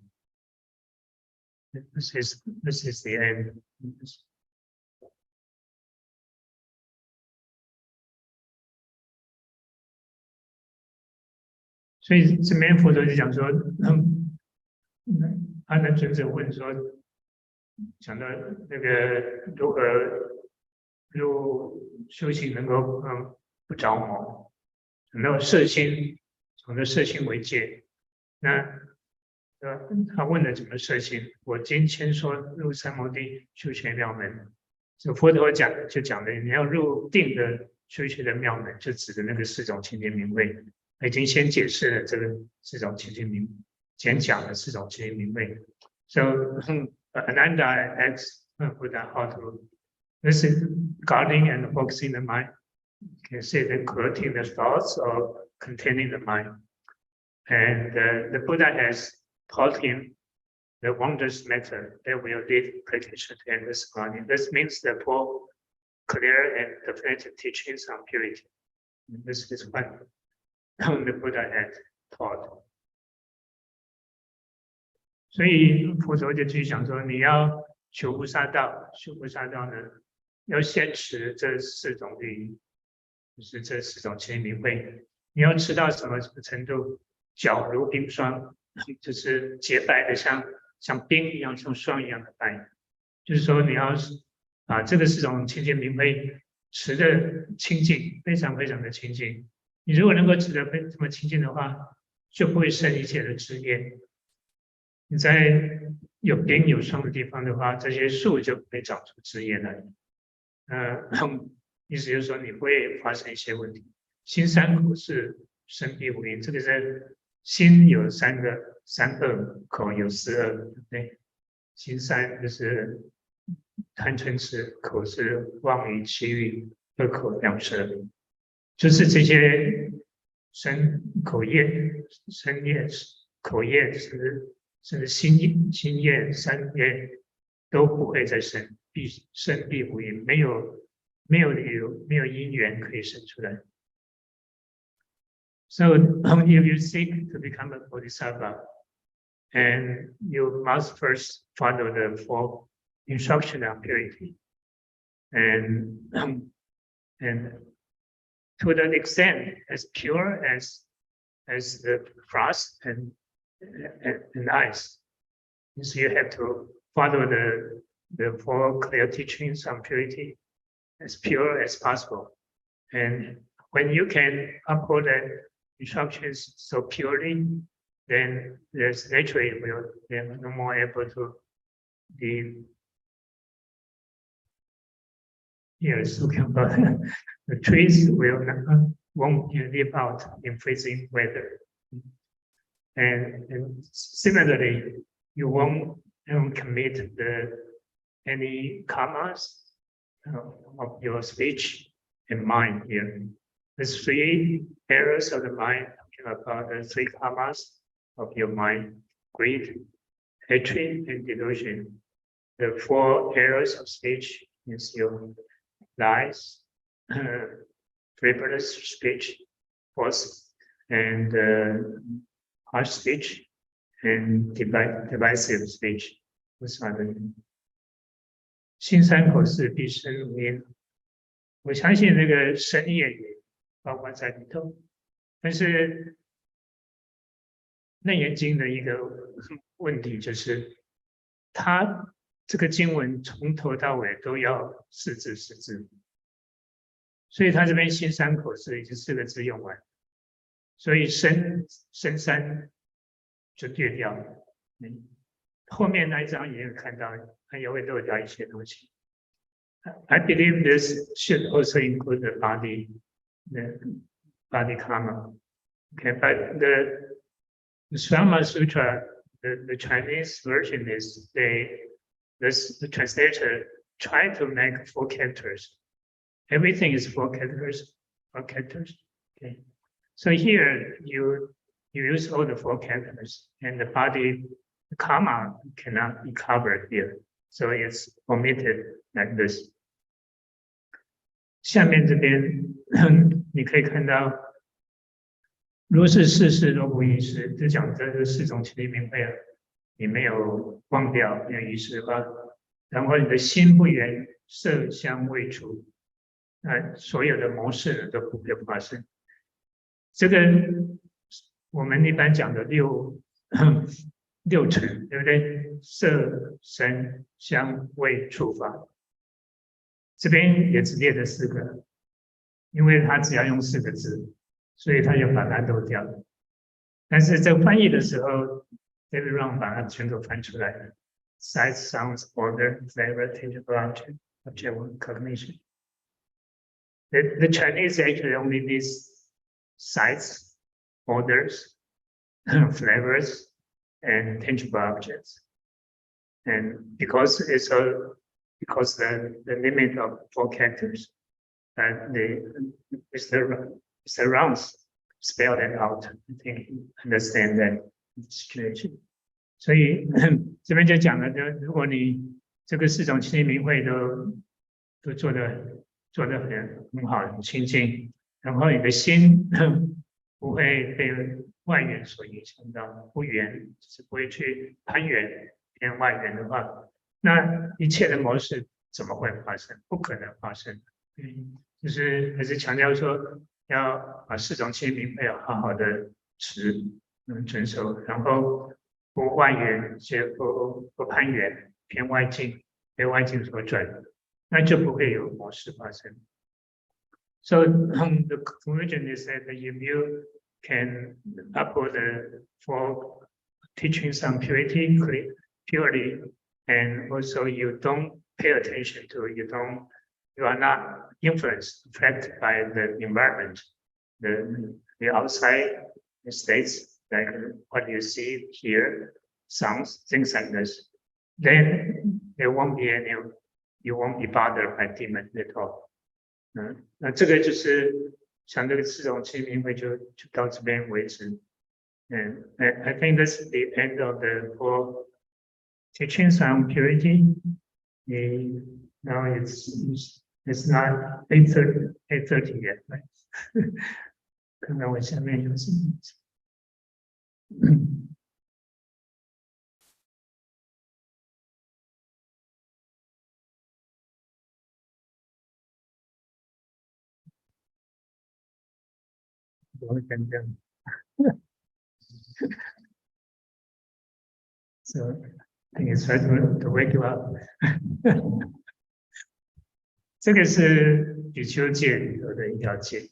S1: This is the end. 所以这边佛陀就讲说，阿难尊者问说，讲到那个如何入修行能够不着魔，没有色心，从这色心为戒。那他问了怎么色心？我今先说入三摩地修学妙门，就佛陀讲的，你要入定的修学的妙门，就指的那个四种清净明慧。已经先解释了这个四种清净明，先讲了四种清净明慧。So Ananda asks Buddha how to. This is guarding and focusing the mind. You can say that correcting the thoughts or containing the mind. And the Buddha has taught him the wondrous method that will lead practitioner to enter samadhi. This means the four clear and definitive teachings on purity. And this is what the Buddha had taught. 所以佛陀就继续讲说，你要求菩萨道，修菩萨道呢，要先持这四种律仪，就是这四种清净明慧。你要持到什么程度？皎如冰霜，就是洁白的像冰一样，像霜一样的白。就是说，你要把这个四种清净明慧持的清净，非常非常的清净。你如果能够持得这么清净的话，就不会生一切的执念。你在有冰有霜的地方的话，这些树就不会长出枝叶来。意思就是说你不会发生一些问题。心三口是身必无因，这个在心有三恶，口有四恶，对不对？心三就是贪嗔痴，口是妄语绮语，恶口两舌。就是这些口业、身业、口业，甚至心业、三业都不会再生，必无因，没有理由，没有因缘可以生出来。So if you seek to become a bodhisattva, and you must first follow the four instructions on purity, and to the extent as pure as the frost and ice. So you have to follow the four clear teachings on purity as pure as possible. And when you can uphold the instructions so purely, then there's naturally they're no more able to be. Yes, talking about the trees won't live out in freezing weather, and similarly, you won't commit any karmas of your speech and mind here. There's three areas of the mind, talking about the three karmas of your mind: greed, hatred, and delusion. The four areas of speech is your lies, frivolous speech, false and harsh speech, and divisive speech. Those are the 心三口是必生如烟。我相信这个深业也包括在里头，但是《楞严经》的一个问题就是，它这个经文从头到尾都要四字，所以它这边心三口是已经4个字用完，所以深三就略掉了。后面那一章也有看到，它也会漏掉一些东西。I believe this should also include the body karma. Okay, but the Swama Sutra, the Chinese version is the translator tried to make 4 characters. Everything is 4 characters. Okay. So here you use all the 4 characters, and the body karma cannot be covered here. So it's omitted like this. 下面这边你可以看到，如是事事都不遗失，就讲这是4种清净明慧啊，你没有忘掉，没有遗失的话，然后你的心不缘色香味触，所有的模式呢都不会发生。这个我们一般讲的六尘，对不对？色、声、香、味、触、法，这边也只列了4个，因为他只要用4个字，所以他就把它漏掉了。但是在翻译的时候 ，David Rong 把它全都翻出来了 ：sight, sounds, odor, flavor, tangible object, object cognition. The Chinese actually only needs sights, odors, flavors, and tangible objects. And because the limit of 4 characters, Mr. Rounds spelled it out. I think he understand that situation. 所以这边就讲了，如果你这个4种清净明慧都做得很好，很清净，然后你的心不会被外缘所影响到，不缘就是不会去攀缘偏外缘的话，那一切的模式怎么会发生？不可能发生。就是还是强调说，要把4种清净明慧要好好的遵守，然后不外缘，不攀缘，偏外境，被外境所转，那就不会有模式发生。So the conclusion is that if you can uphold the 4 teachings on purity purely, and also you don't pay attention to, you are not influenced, affected by the environment, the outside states, like what you see, hear, sounds, things like this, then there won't be you won't be bothered by demon at all. 那这个就是像这个4种清净明慧就到这边为止。I think that's the end of the 4 teachings on purity. Now it's not 8:30 yet, right? 看看我下面有什么。我会跟这样。So I think it's right to wake you up. 这个是比丘戒里头的一条戒，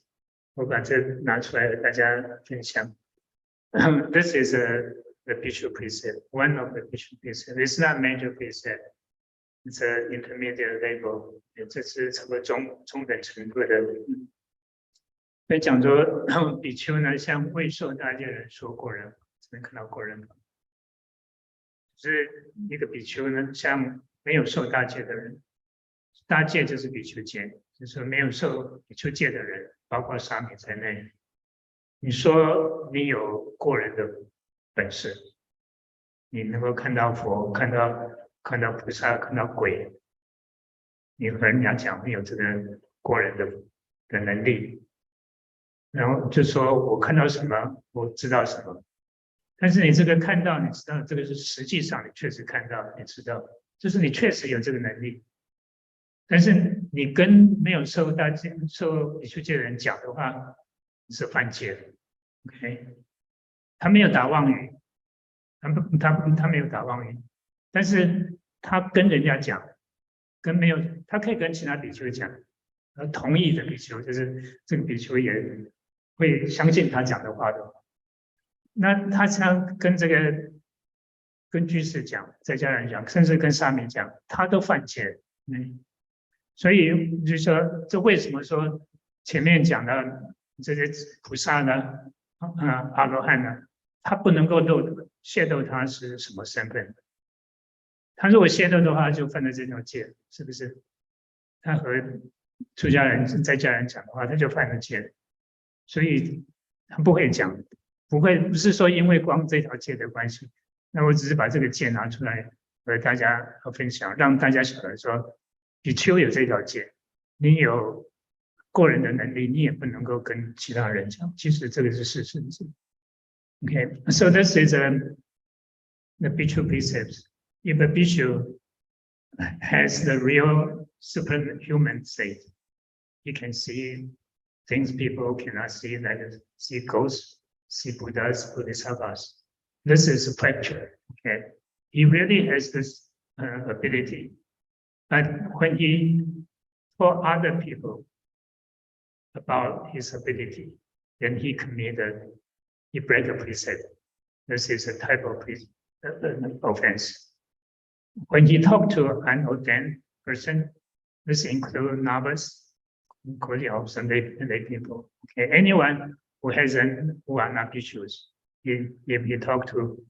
S1: 我把这拿出来和大家分享。This is the Bhikshu precept, one of the Bhikshu precept. It's not major precept. It's an intermediate level. 这是差不多中等程度的。所以讲说比丘呢，像未受大戒人说过人，这边看到过人，就是一个比丘呢，像没有受大戒的人，大戒就是比丘戒，就是没有受比丘戒的人，包括沙弥在内。你说你有过人的本事，你能够看到佛，看到菩萨，看到鬼，你和人家讲你有这个过人的能力。然后就说我看到什么，我知道什么。但是你这个看到，你知道这个是实际上你确实看到，你知道，就是你确实有这个能力。但是你跟没有受比丘戒的人讲的话，是犯戒的。OK， 他没有打妄语，他没有打妄语，但是他跟人家讲，跟没有，他可以跟其他比丘讲，同意的比丘就是这个比丘也会相信他讲的话的。那他像跟跟居士讲，在家人讲，甚至跟沙弥讲，他都犯戒。所以就说，这为什么说前面讲的这些菩萨呢，阿罗汉呢，他不能够亵渎他是什么身份？他如果亵渎的话，就犯了这条戒，是不是？他和出家人在家人讲的话，他就犯了戒，所以他不会讲，不是说因为光这条戒的关系。那我只是把这个戒拿出来和大家分享，让大家晓得说，比丘有这条戒，你有过人的能力，你也不能够跟其他人讲，其实这个是事实。Okay, so this is the Bhikkhu precepts. If a Bhikkhu has the real superhuman state, he can see things people cannot see, like see ghosts, see Buddhas, Bodhisattvas. This is a factor. Okay, he really has this ability, but when he taught other people about his ability, then he break a precept. This is a type of offense. When he talked to an ordained person, this includes novice, including also lay people. Okay, anyone who are not bhikkhus, if he talk to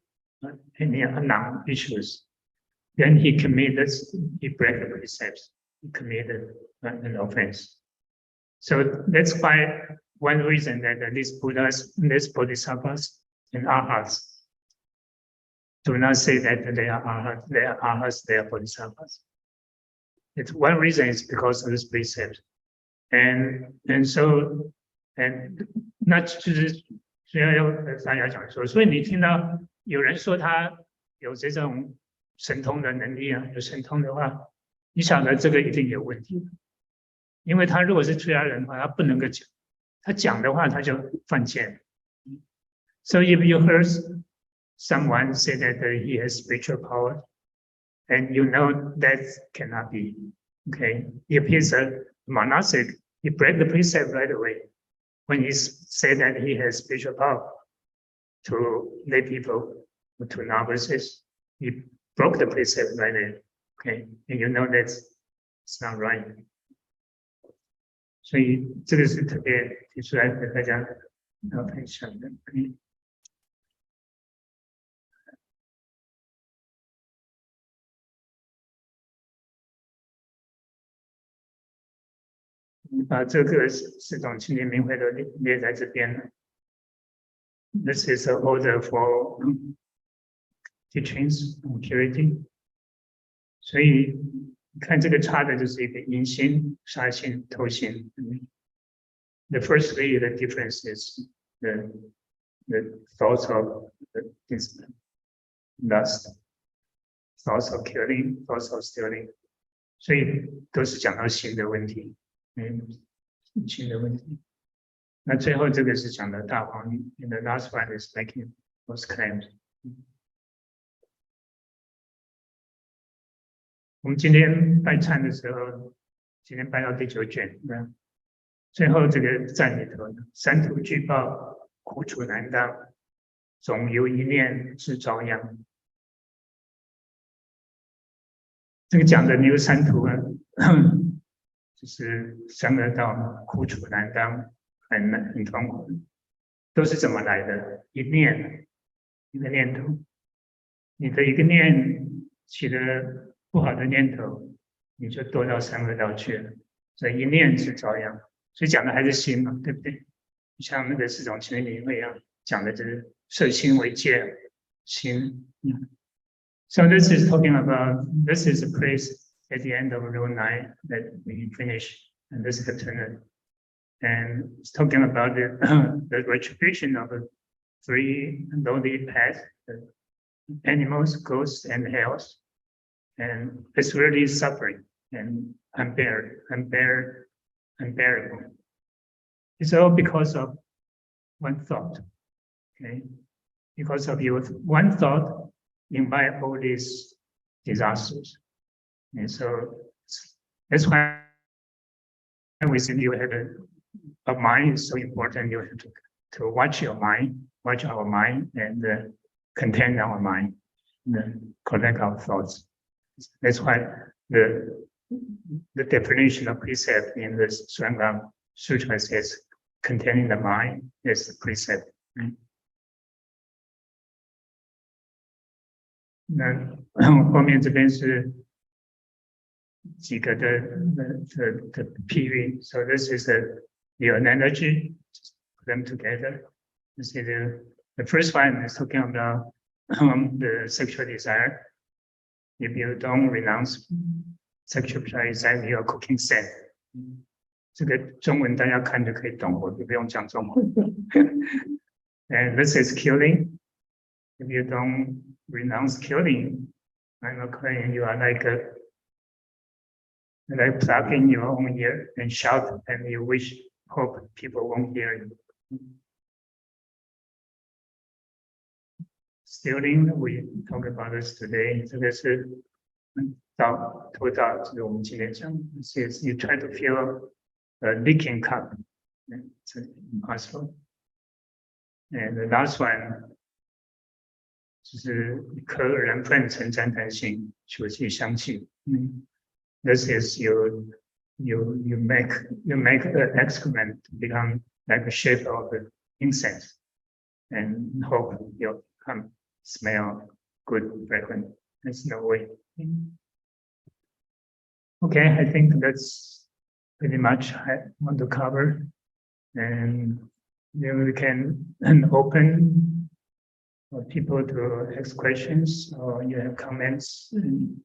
S1: any non-bhikkhus, then he break the precepts, he committed an offense. So that's why one reason that these Buddhas, these Bodhisattvas and Arhats do not say that they are Arhats, they are Bodhisattvas. It's one reason is because of this precept. And so, and 那就是需要大家讲说，所以你听到有人说他有这种神通的能力啊，有神通的话，你晓得这个一定有问题，因为他如果是出家人的话，他不能够讲，他讲的话他就犯戒。So if you heard someone say that he has spiritual power, and you know that cannot be, okay? If he's a monastic, he break the precept right away. When he said that he has spiritual power to lay people, to novices, he broke the precept right there, okay? And you know that's it's not right. 所以这个是特别提出来和大家分享的。把这个四种清净明慧都列在这边了。This is an order for teachings on purity. 所以看这个差的就是一个淫心、杀心、偷心。The first way the difference is the thoughts of lust, thoughts of killing, thoughts of stealing. 所以都是讲到心的问题。心的问题。那最后这个是讲的大黄语 ，and the last one is making those claims。我们今天拜忏的时候，今天拜到第9卷，最后这个赞里头，三途俱报，苦楚难当，总有一念是遭殃。这个讲的牛三途啊。就是生而道苦楚难当，很痛苦，都是怎么来的？一个念头，你的一个念起了不好的念头，你就堕到生而道去了。所以一念是遭殃，所以讲的还是心嘛，对不对？像那个四种清净明慧一样，讲的就是摄心为戒，心。So this is talking about this is a place at the end of Rule 9 that we finish, and this is the turn. and it's talking about the, the retribution of the three lonely paths, animals, ghosts, and hells. And it's really suffering and unbearable. It's all because of one thought. Okay, because of your one thought, invite all these disasters. And so that's why we think you have a mind is so important. You have to watch your mind, watch our mind, and contain our mind, and collect our thoughts. That's why the definition of precept in the Sangam Sutra says containing the mind is the precept. 那后面这边是几个的譬喻。So this is the analogy, put them together. This is the first one is talking about the sexual desire. If you don't renounce sexual desire, you are cooking sand. 这个中文大家看就可以懂，我就不用讲中文。And this is killing. If you don't renounce killing, I'm not claiming you are like plugging your own ear and shout, and you hope people won't hear you. Stealing, we talk about this today. 这个是偷盗，这个我们今天讲。Is you try to fill a leaking cup. It's impossible. And the last one. 就是可人分成赞叹性，求其相信。This is you make the excrement become like a shape of the incense, and hope you'll come smell good, fragrant. There's no way. Okay, I think that's pretty much I want to cover, and then we can open. For people to ask questions, or you have comments and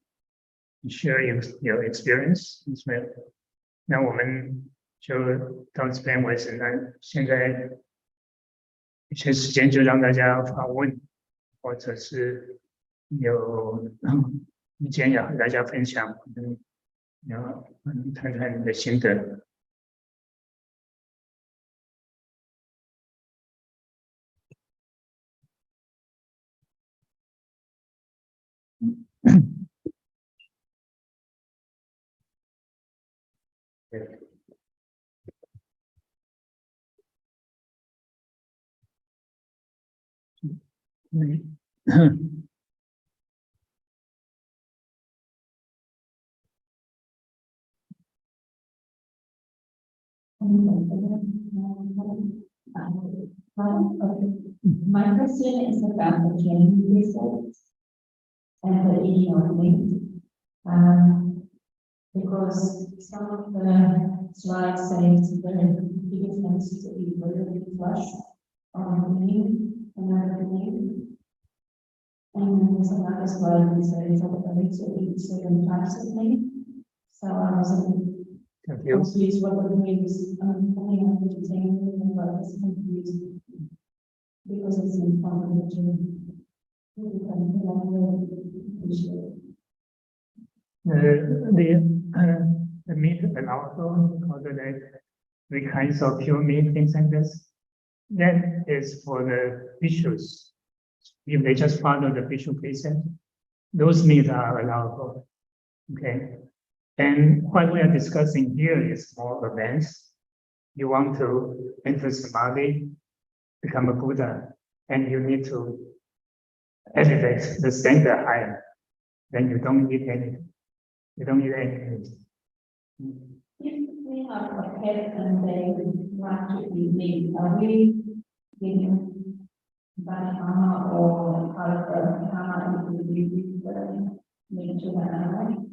S1: share your experience as well. 那我们就到这边为止。那现在一些时间就让大家发问，或者是有意见要和大家分享，要谈谈你的心得。
S2: My question is about the training results and the e-learning, because some of the slides say the biggest message to be really flush on meaning and everything. And there's another slide that says to eat certain types of meat. So I was confused what the meat is coming up with the table, and what is confused because it's in front of the gym.
S1: The meat and also the three kinds of pure meat, things like this. That is for the issues. If they just follow the visual precept, those meat are allowable. Okay. And what we are discussing here is more advanced. You want to enter samadhi, become a Buddha, and you need to elevate the standard higher. Then you don't need anything. You don't need anything.
S2: If we have a pet and they want to eat meat, are we giving Dhamma or Dhamma if we give the meat to the animal?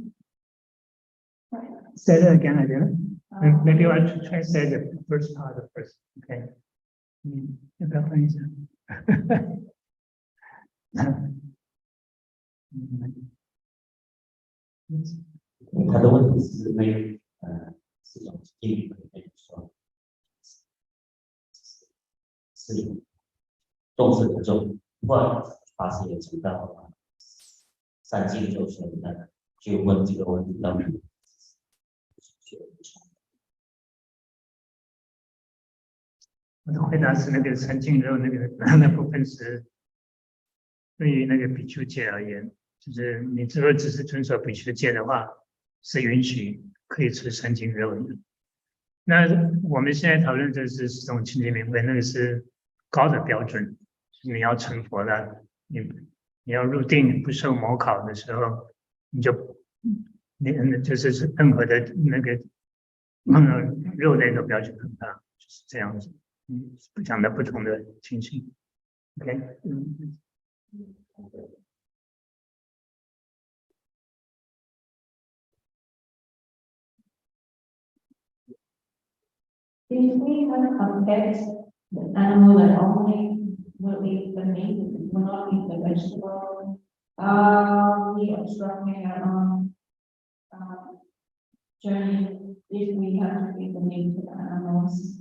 S1: Say that again, I didn't. Maybe I should try to say the first part first. Okay. 要不要翻一下？
S3: 他的问题是没有4种定义可以说，是重视不重，后来法师也提到三境就存在，就问这个问题到底。
S1: 我的回答是那个三净肉那部分是对于那个比丘戒而言，就是你如果只是遵守比丘戒的话，是允许可以吃三净肉的。那我们现在讨论的是这种清净明慧，那个是高的标准，你要成佛了，你要入定不受魔考的时候，你就是任何的那个肉类都不要去碰它，就是这样子。讲的不同的情形。OK，
S2: If we have a pet, the animal that only will eat the meat, will not eat the vegetable, we obstructing our own journey if we have to feed the meat to the animals.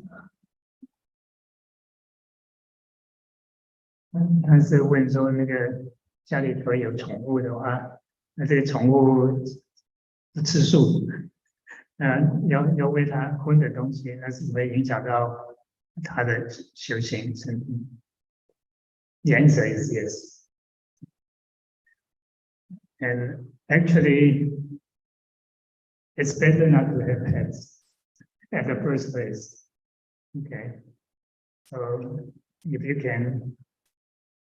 S1: 他是问说，那个家里头有宠物的话，那这个宠物不吃素，要喂它荤的东西，那是不会影响到它的修行身体。The answer is yes. And actually, it's better not to have pets at the first place. Okay, so if you can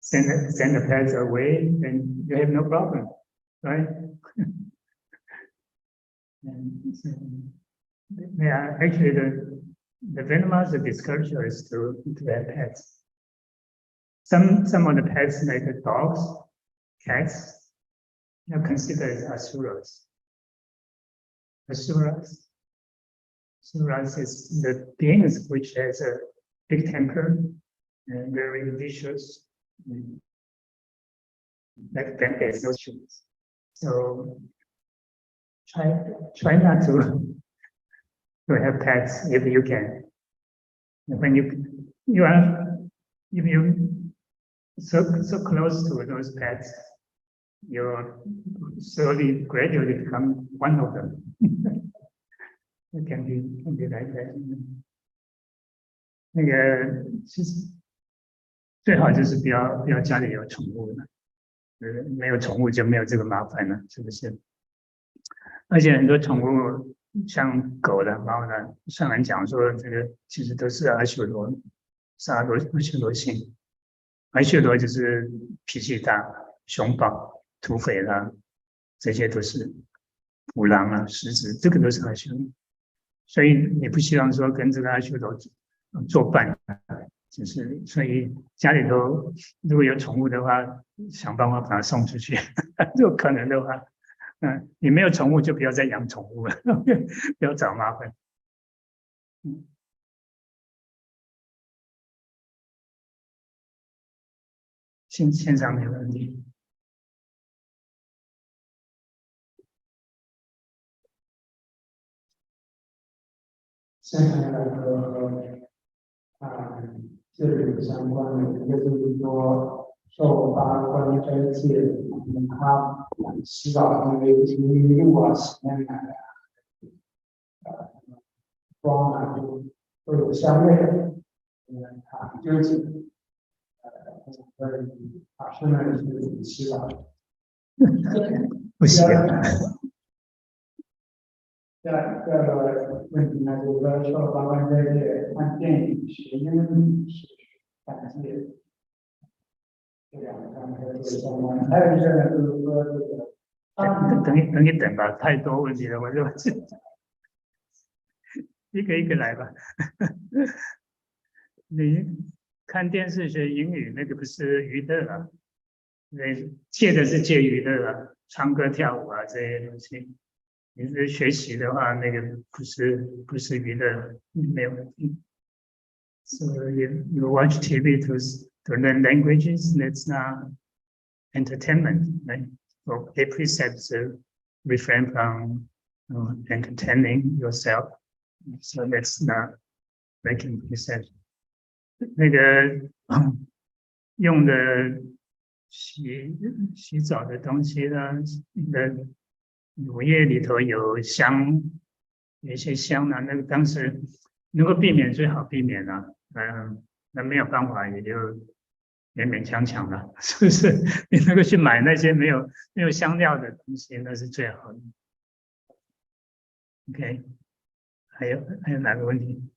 S1: send the pets away, then you have no problem, right? And so, yeah, actually, the venomous discourage is to have pets. Some of the pets, like the dogs, cats, are considered asuras. Asuras is the beings which has a big temper and very vicious. Like that, there's no choice. So try not to have pets if you can. When you are if you so close to those pets, you slowly, gradually become one of them. It can be like that. 那个其实最好就是不要家里有宠物了，没有宠物就没有这个麻烦了，是不是？而且很多宠物像狗的、猫的，上人讲说这个其实都是阿修罗，是阿修罗性。阿修罗就是脾气大、凶暴、土匪啦，这些都是虎狼啊、狮子，这个都是阿修罗。所以你不希望说跟这个阿修罗作伴，就是所以家里头如果有宠物的话，想办法把它送出去。如果可能的话，你没有宠物就不要再养宠物了，不要找麻烦。线上没有问题。
S4: 现在来和这里相关的一个就是说，受八关斋戒，他洗澡那个沐浴露啊、洗面奶啊、妆啊，都有香味的。究竟法师们是怎么洗澡的？
S1: 不洗啊。
S4: 第二个问题呢，就是说受八关斋戒看电影、学英语是犯戒，这两个上面都是相关的。还有一个呢，就是说这个
S1: 等一等吧，太多问题了，我就一个一个来吧。你看电视学英语，那个不是娱乐啊，戒的是戒娱乐啊，唱歌跳舞啊这些东西。你是学习的话，那个不是娱乐，没有问题。So you watch TV to learn languages, that's not entertainment, right? So a precepts refrain from entertaining yourself. So that's not making precept. 那个用的洗澡的东西呢，那个乳液里头有香，有一些香呢，那个当时能够避免最好避免啊，那没有办法也就勉勉强强了，是不是？你能够去买那些没有香料的东西，那是最好的。OK，还有哪个问题？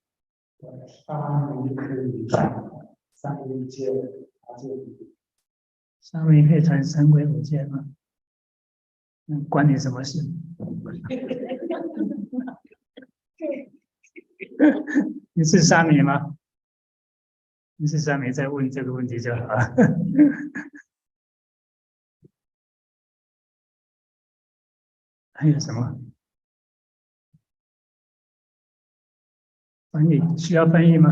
S4: 沙弥可以穿三个戒，
S1: 沙弥可以穿三皈五戒吗？关你什么事？你是沙弥吗？你是沙弥，再问这个问题就好了。还有什么？翻译需要翻译吗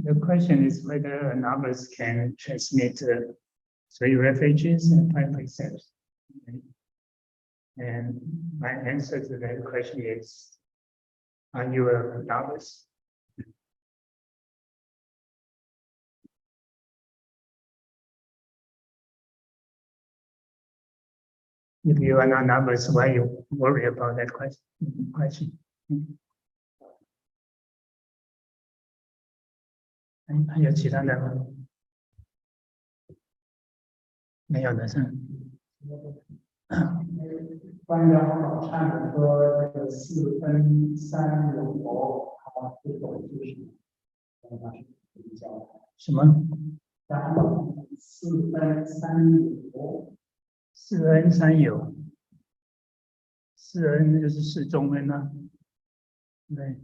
S1: ？The question is whether a novice can transmit 3 refuges and 5 precepts. And my answer to that question is, are you a novice? If you are not novice, why you worry about that question? 还有其他的吗？没有的是。
S4: 关于早餐说这个4分3油，它这种就是比较
S1: 什么？
S4: 然后4分3油
S1: 4恩3有，4恩就是4中恩啊，对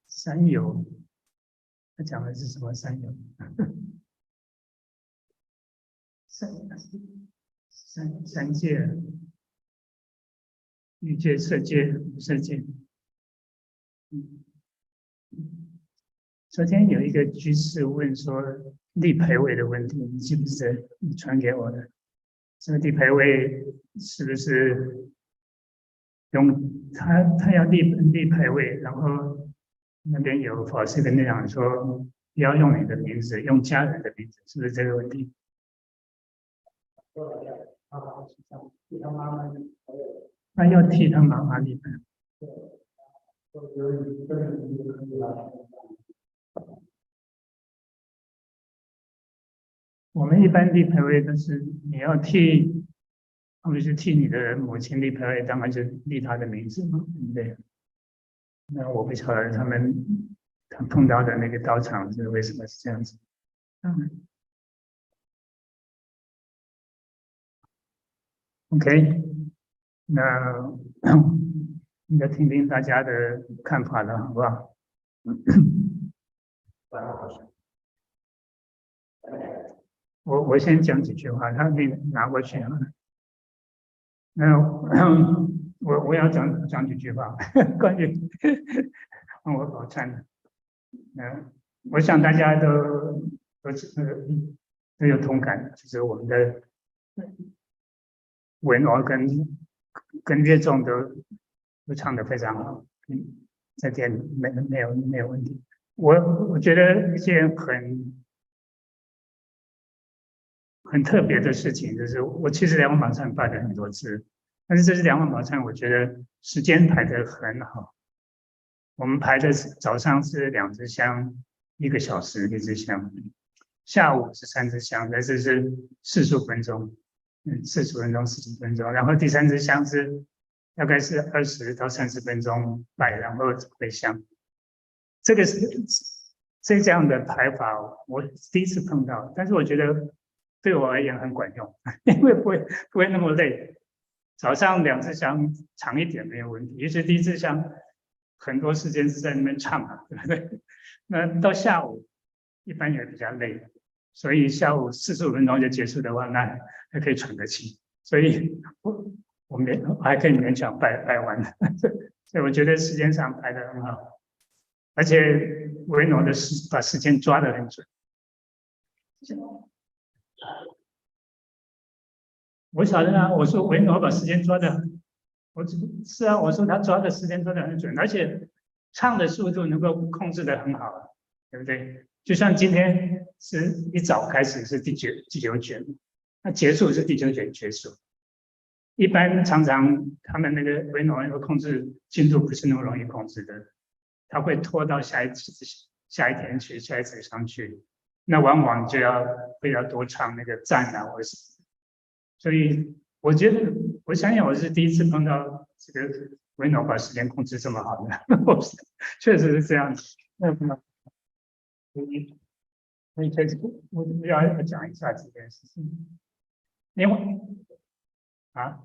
S1: ，3有，他讲的是什么3有？三界，欲界、色界、无色界。昨天有一个居士问说立牌位的问题，你记不记得？你传给我的。这个立牌位是不是用他要立牌位，然后那边有法师跟你讲说不要用你的名字，用家人的名字，是不是这个问题？他要替他妈妈立牌。我们一般立牌位都是你要替，或者是替你的母亲立牌位，当然就立她的名字嘛，对不对？那我不晓得他碰到的那个道场是为什么是这样子。OK， 那应该听听大家的看法了，好不好？我先讲几句话，他可以拿过去啊。那我要讲几句话，关于我早餐的。我想大家都有同感，就是我们的文哦跟乐众都唱得非常好，这点没有问题。我觉得一件很特别的事情，就是我其实两万宝忏拜了很多次，但是这次两万宝忏，我觉得时间排得很好。我们排的早上是2支香，1个小时1支香，下午是3支香，但是是45分钟，40分钟、40分钟，然后第3支香是大概是20到30分钟拜，然后回香。这个是这样的排法，我第一次碰到，但是我觉得对我而言很管用，因为不会那么累。早上2支香长一点没有问题，尤其第1支香很多时间是在那边唱啊，对不对？那到下午一般也比较累，所以下午45分钟就结束的话，那还可以喘个气，所以我还可以勉强拜完，所以我觉得时间上排得很好，而且维诺把时间抓得很准。我晓得啊，我说维诺把时间抓的，是啊，我说他抓的时间抓的很准，而且唱的速度能够控制的很好，对不对？就像今天是一早开始是第九卷，那结束是第9卷结束。一般常常他们那个维诺要控制进度不是那么容易控制的，他会拖到下一天去，下一次上去，那往往就要多唱那个赞啊，或是，所以我觉得我想想我是第一次碰到这个维诺把时间控制这么好的，确实是这样子。那么，所以这个我要讲一下这件事情，因为啊。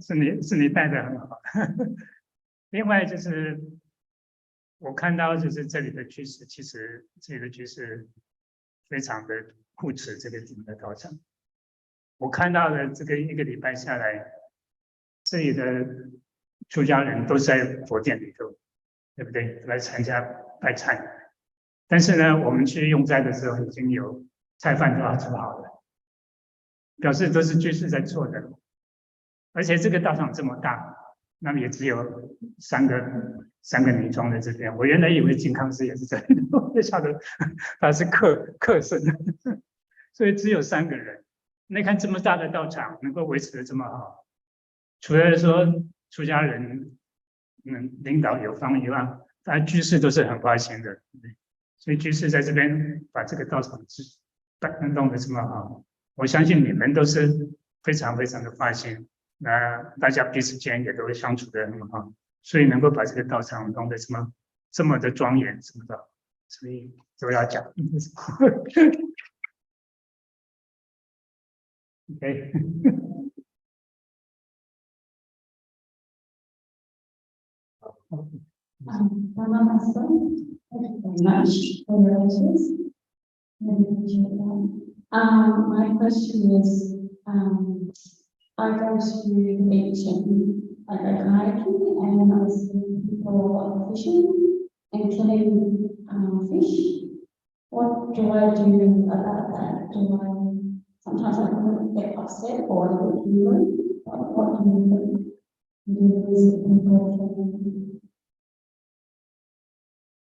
S1: 是你带的很好。另外就是我看到就是这里的居士，其实这里的居士非常的护持这个整个道场。我看到的这个1个礼拜下来，这里的出家人都是在佛殿里头，对不对？来参加拜忏。但是呢，我们去用斋的时候，已经有菜饭都要煮好了，表示都是居士在做的。而且这个道场这么大，那么也只有三个女装在这边。我原来以为金康师也是这里，我不晓得他是客僧，所以只有3个人。你看这么大的道场能够维持的这么好，除了说出家人领导有方以外，大家居士都是很花心的，所以居士在这边把这个道场弄得这么好，我相信你们都是非常非常的花心。那大家彼此间也都会相处的很好，所以能够把这个道场弄得这么的庄严，这么的，所以都要讲。OK，
S2: Mama Master, thank you very much for your answers. Really appreciate that. My question is, I go to the beach and I go kayaking and I see people fishing and killing fish. What do I do about that? Sometimes I get upset or I get angry. What do you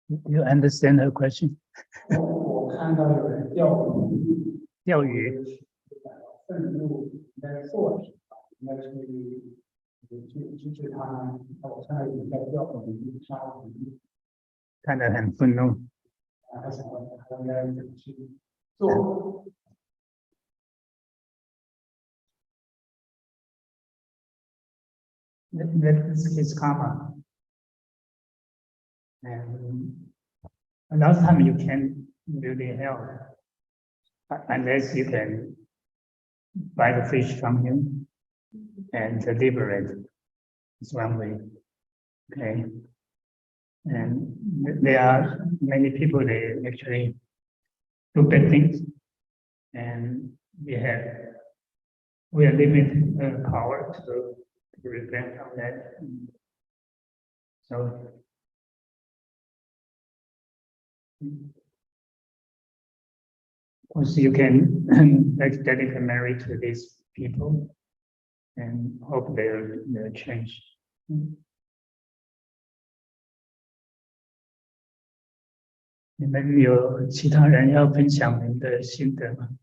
S2: do?
S1: You understand her question?
S4: 我看到有人
S1: 钓鱼，
S4: 愤怒在做什么？应该是支持他们。我看到有人在钓鱼、杀鱼，
S1: 看得很愤怒。
S4: 他想问他应该怎么去做
S1: ？That is his karma. And a lot of time you can't really help unless you can buy the fish from him and liberate. It's one way. Okay. And there are many people they actually do bad things, and we are limited power to refrain from that. So. Of course, you can dedicate marriage to these people and hope they'll change. 你们有其他人要分享您的心得吗？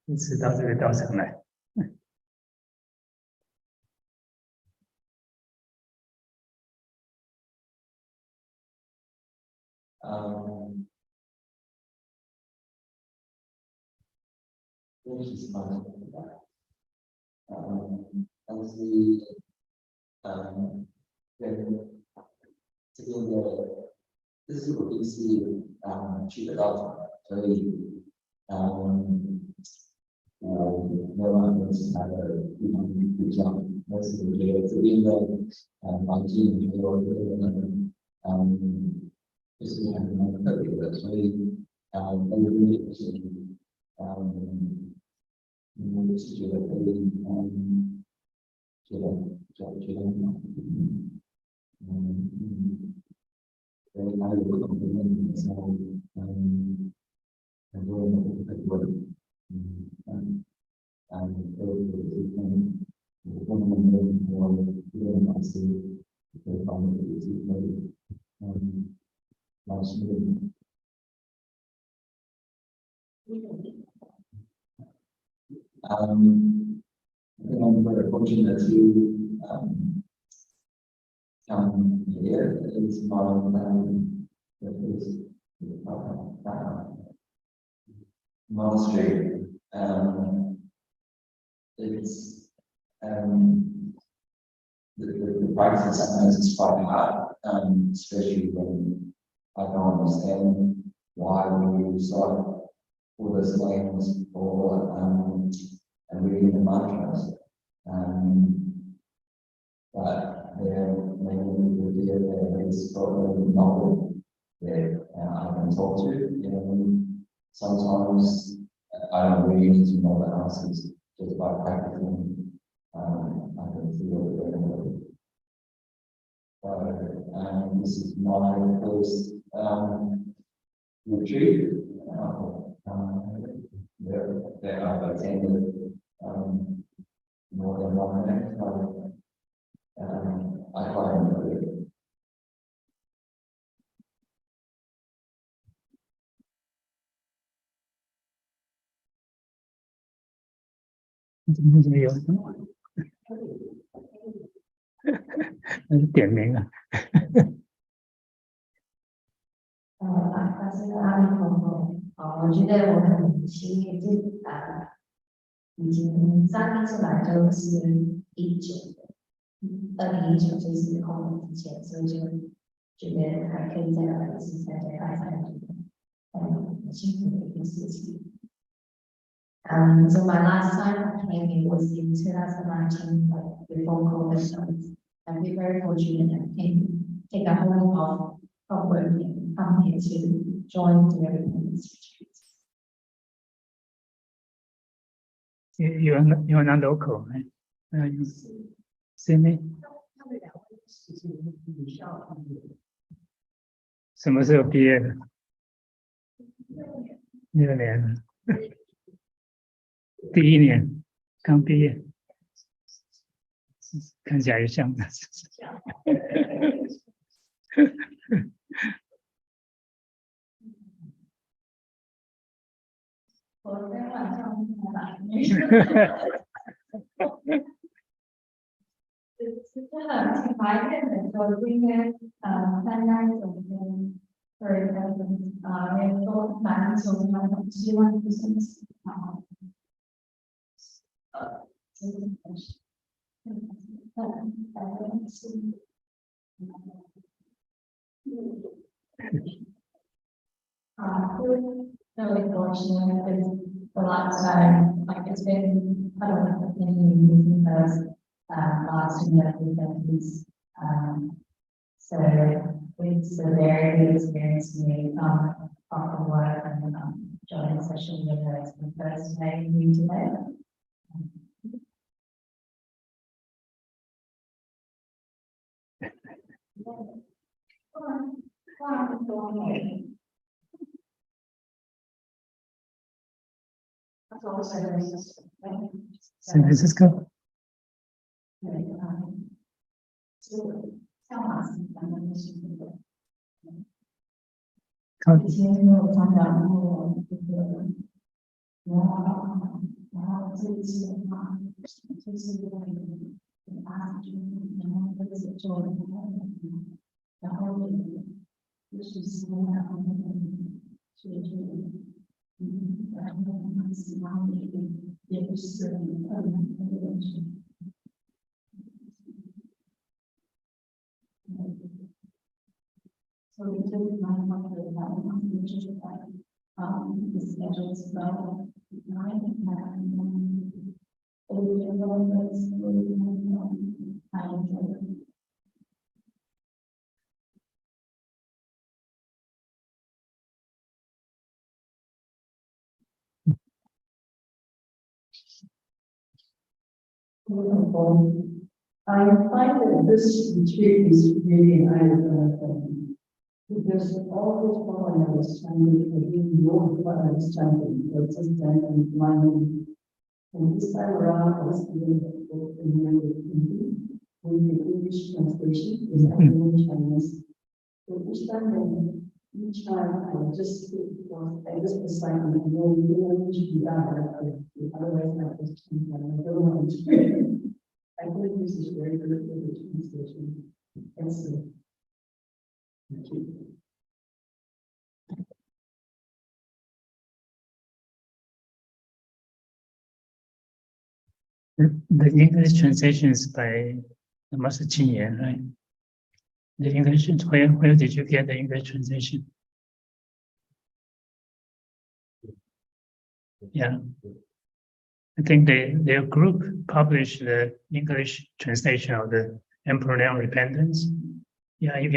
S1: 一直到这个道场来。
S3: 因为其实蛮简单的，但是跟这边的，这是我第一次去得到场，所以我没有办法跟其他的地方比较，但是我觉得这边的环境还有这个就是还蛮特别的，所以在这边也是我是觉得可以，觉得很好，所以他有不同的问题的时候，很多人都会问，都有这种有共同的很多这个老师这方面的机会，老师。I'm very fortunate to come here. It's not this monastery. It's the practice sometimes is quite hard, especially when I don't understand why we start all those names or and reading the mantras. But there are many people here that is probably novel that I can talk to, and sometimes I don't really need to know the answers just by practicing. I can feel it. So this is my first retreat that I've attended more than one night. I quite enjoy it.
S1: 怎么有什么？那是点名啊。
S2: 大师阿弥陀佛。我觉得我很幸运，已经上一次来就是2019就是COVID之前，所以就觉得还可以再来一次，再拜参加，很辛苦的一件事情。So my last time I came in was in 2019, like before COVID started. And we're very fortunate and came take a whole of work and come here to join the Independence Retreat.
S1: You're not local, right? Sydney? 什么时候毕业的？6年了，第1年刚毕业，看起来也像。
S2: 我今天晚上来，真的挺怀念的。我今天参加一种跟人都蛮重要的，希望就是真的是really fortunate because the last time, like it's been, I don't know, 15 years because last year we had this, so it's a very good experience for me after work and joining social media. It's the first day new today.
S1: San Francisco?
S2: 像马斯咱们是
S1: 靠
S2: 以前没有参加过这个，然后这一次的话，就是因为他然后这次做了，然后就是说然后所以就然后然后也不是很困难的问题。So we took my mother which is that the schedule is well nine and I enjoy it. I find that this retreat is really eye-opening because all this while I was trying to give your what I was trying to consistent and mind. And this time around, I was doing the book in with the English translation, is in Chinese. So each time I just decide I know you need to be done, otherwise I just I don't want to do it. I think this is very good for the translation. Thanks. Thank you.
S1: The English translation is by Master Qin Yan, right? The English, where did you get the English translation? Yeah. I think their group published the English translation of the Emperor Repentance. Yeah, you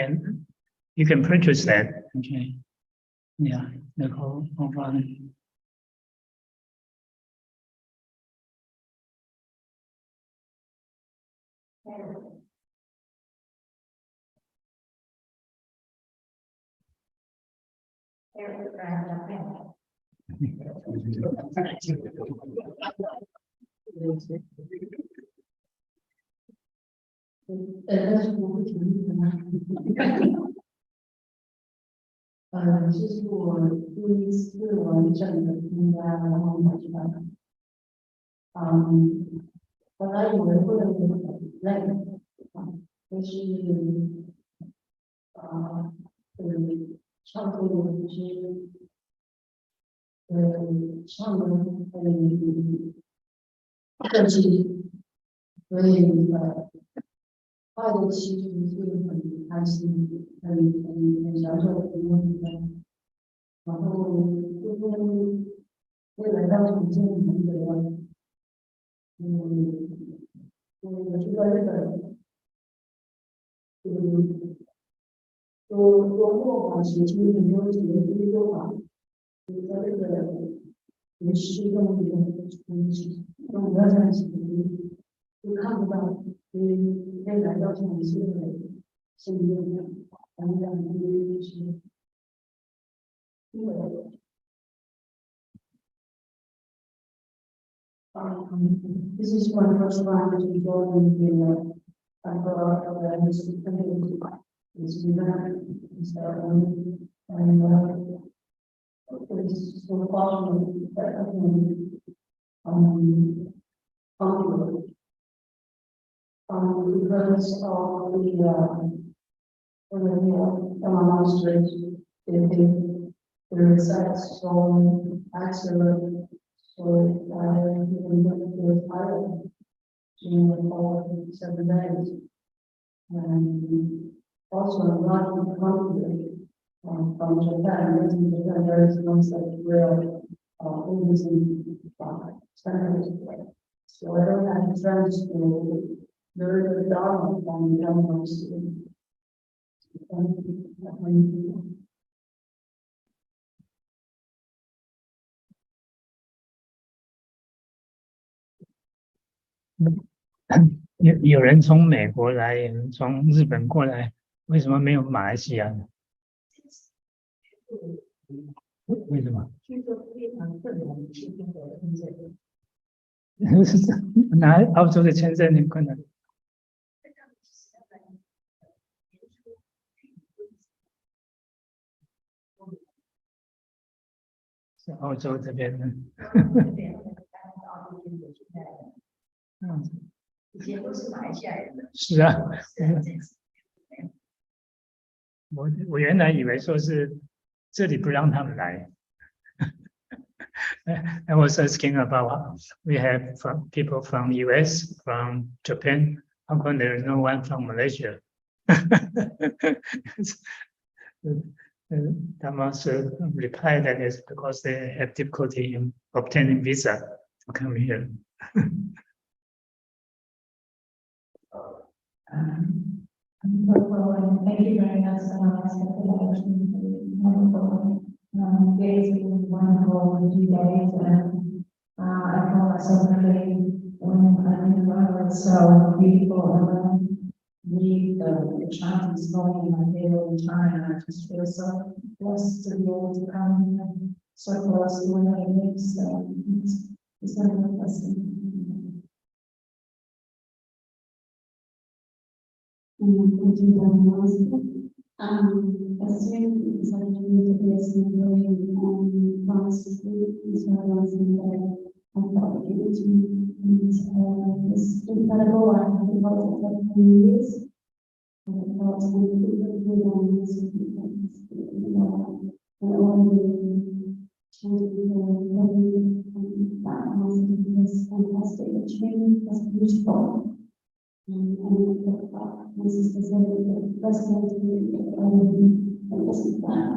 S1: can purchase that. Okay. Yeah, the whole volume.
S2: 这是我第一次完整的参加然后买出来的。本来以为会很累，但是唱歌的就是唱的设计，所以画的其实是很开心，很享受的一个地方。然后就是未来到重庆的，我去过日本，周末嘛，其实很多几个工作嘛，就在这个没施动的东西，那我要在一起都看不到，所以未来到重庆的身边，然后让就是因为。This is my first time to join the this event, and it's so fortunate that I can because of the monastery, the results from excellent. So I was hired for 7 days, and also a lot of country from Japan. In Japan, there is no such real Buddhism centers. So I don't have friends to learn the Dharma from the monastery.
S1: 有人从美国来，有人从日本过来，为什么没有马来西亚呢？为什么？
S2: 据说非常困难去中国的签证。
S1: 拿澳洲的签证很困难。是澳洲这边的。
S2: 以前都是马来西亚人的。
S1: 是啊。我原来以为说是这里不让他们来。I was asking about we have people from US, from Japan. How come there is no one from Malaysia? That must reply that is because they have difficulty in obtaining visa to come here.
S2: Thank you very much for wonderful days, wonderful 2 days, and I call myself really so beautiful. Read the chant is going in my head all the time, and I just feel so blessed to be able to come and so close to what I live. So it's not a blessing. As soon as I knew the blessing going past the food, is when I was in bed. I felt like it was incredible. I have been about it for 10 years. And I felt really on this, and only chanting that was fantastic. The training was beautiful. And my sister said the first time to me, it wasn't that.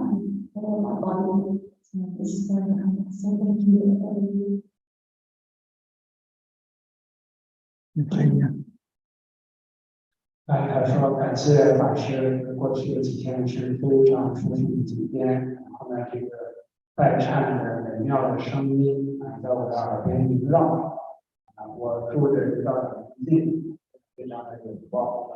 S2: My body, so this is very so thank you.
S1: 可以呀。
S4: 说感谢法师过去的几天是非常舒服的几天，然后呢，这个拜忏的美妙的声音在我的耳边萦绕。我住的离道场附近，非常的有光。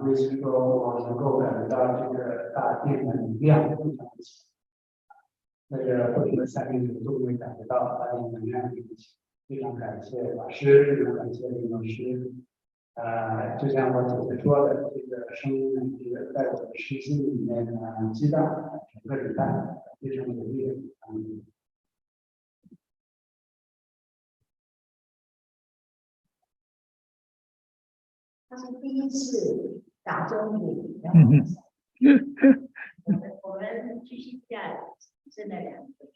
S4: 为此说我能够感觉到这个大殿的能量非常的强。在这不停的下面都会感觉到大殿能量非常强。非常感谢法师，非常感谢李老师。就像我姐姐说的，这个声音呢，这个在我的身心里面激荡，整个礼拜非常有力量。
S2: 他是第一次打中午，然后我们继续下剩了2个，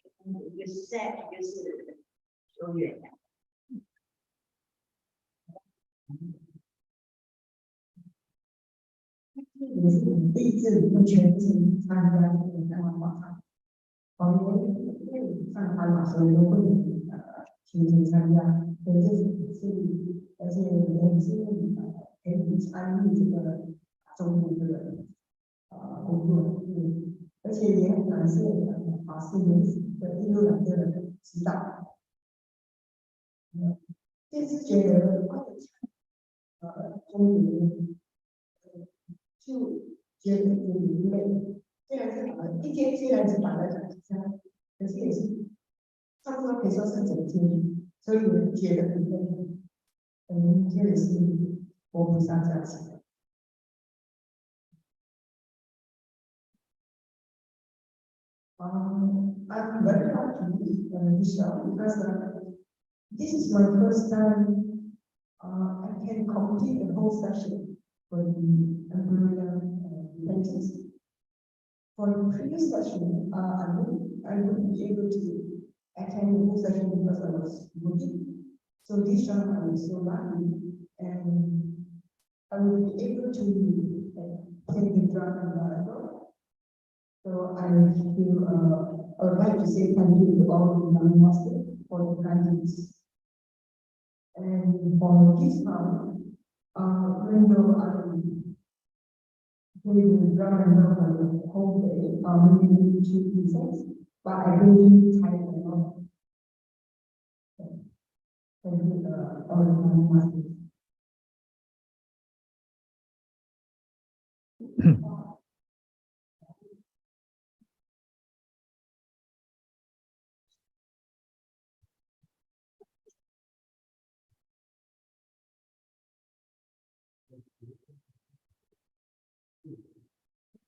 S2: 一个是 set， 一个是修远的。也是我们第一次全程参加这个在网上，我们因为上班嘛，所以都不能全程参加，所以这是而且我们是可以参与这个中午这个工作，而且也很感谢法师们的一路来的指导。这次觉得中午就觉得有点累，虽然是一天虽然是打了2次枪，可是也是差不多可以说是整天，所以我觉得很累。这也是佛菩萨加持。I'm very happy because this is my first time I can complete the whole session for the umbrella repentance. For the previous session, I wouldn't be able to attend the whole session because I was working. So this time I was so lucky, and I will be able to take the drug and whatever. So I would like to say thank you to all the non-master for the guidance. And for this time, even though I will drug and whatever the whole day, maybe 2 pieces, but I really tired enough. Thank you, all the non-masters.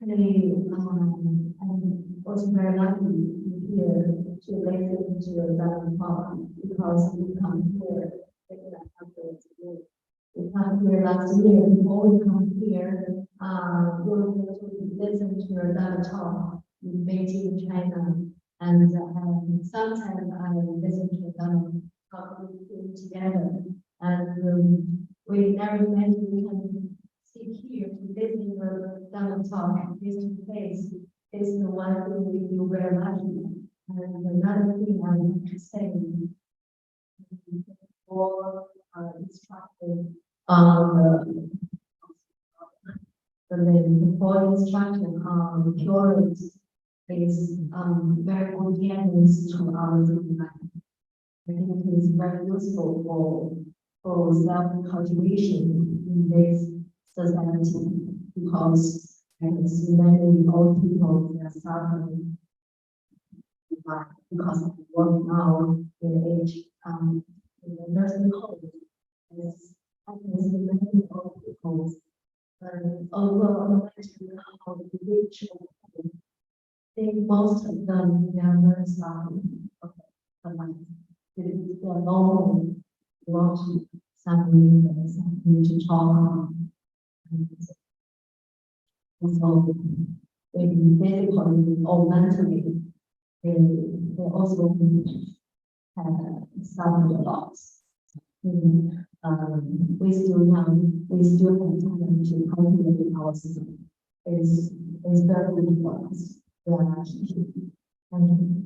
S2: I was very lucky here to listen to your talk because we come here we come here last year. Before we come here, we were able to listen to your talk in Beijing, China, and sometimes I listen to your talk with you together, and we never imagined we can sit here to listen to your talk face to face. This is the one thing we feel very lucky. And another thing I want to say for instruction for instruction on purity is very good guidance to our daily life. I think it is very useful for for self-cultivation in this society because I can see many old people they are suffering because of work now in age in the nursing home. Yes, I can see many old people. Although no matter how rich or poor, I think most of them they are very suffering of the life. They are lonely, they want to something to talk. And so maybe physically or mentally, they also have suffered a lot. We still young, we still have time to cultivate our system. It's very good for us. We are lucky. Thank you.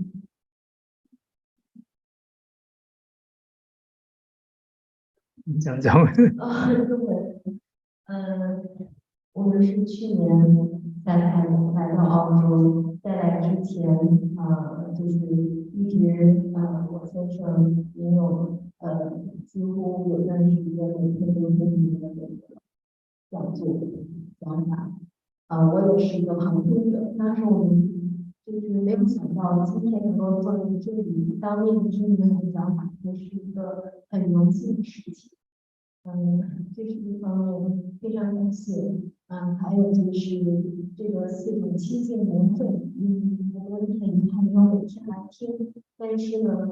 S1: 讲中文。
S2: 我们是去年才来到澳洲，在来之前，就是一直我先生也有几乎有段时间每天都听的这个讲座讲法，我也是一个旁听者，但是我们就是没有想到今天能够坐在这里当面听你们的讲法，这是一个很荣幸的事情。这是一方面，非常感谢。还有就是这个4种7件年会，我们很遗憾没有每天来听，但是呢，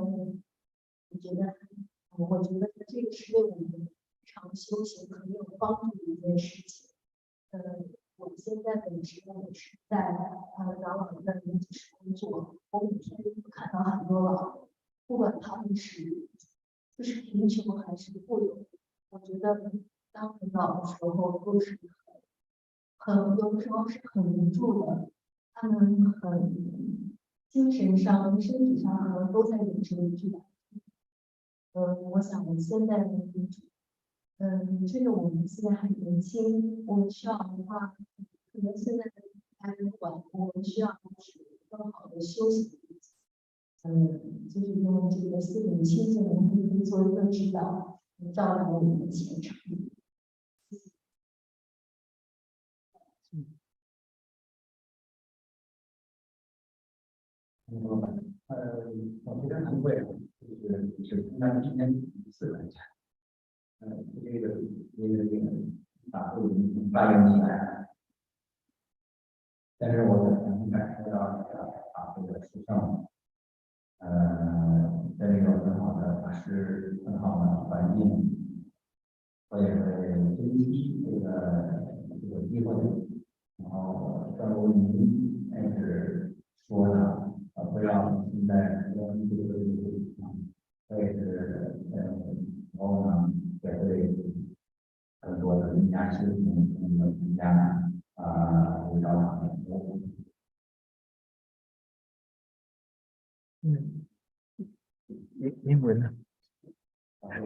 S2: 我觉得这个是对我们日常修行很有帮助的一件事情。我现在本职也是在养老院里工作，我每天看到很多老人，不管他们就是贫穷还是富有。我觉得当很老的时候都是有的时候是很无助的，他们很精神上、身体上可能都在忍受巨大。我想现在的民主，这个我们现在很年轻，我们需要的话，可能现在的还很晚，我们需要是更好的修行。就是用这个4种7件年会做一个指导。照亮我们的前程。
S4: 我觉得很贵，就是那今天一次来讲，这个大会已经发展起来，但是我能感受到大会的殊胜，在这个很好的法师、很好的环境。我也会珍惜这个机会，然后正如您开始说的，不要现在跟这个我也是然后呢也会很多的人家修行，很多人家辅导他们。
S1: 英文呢？I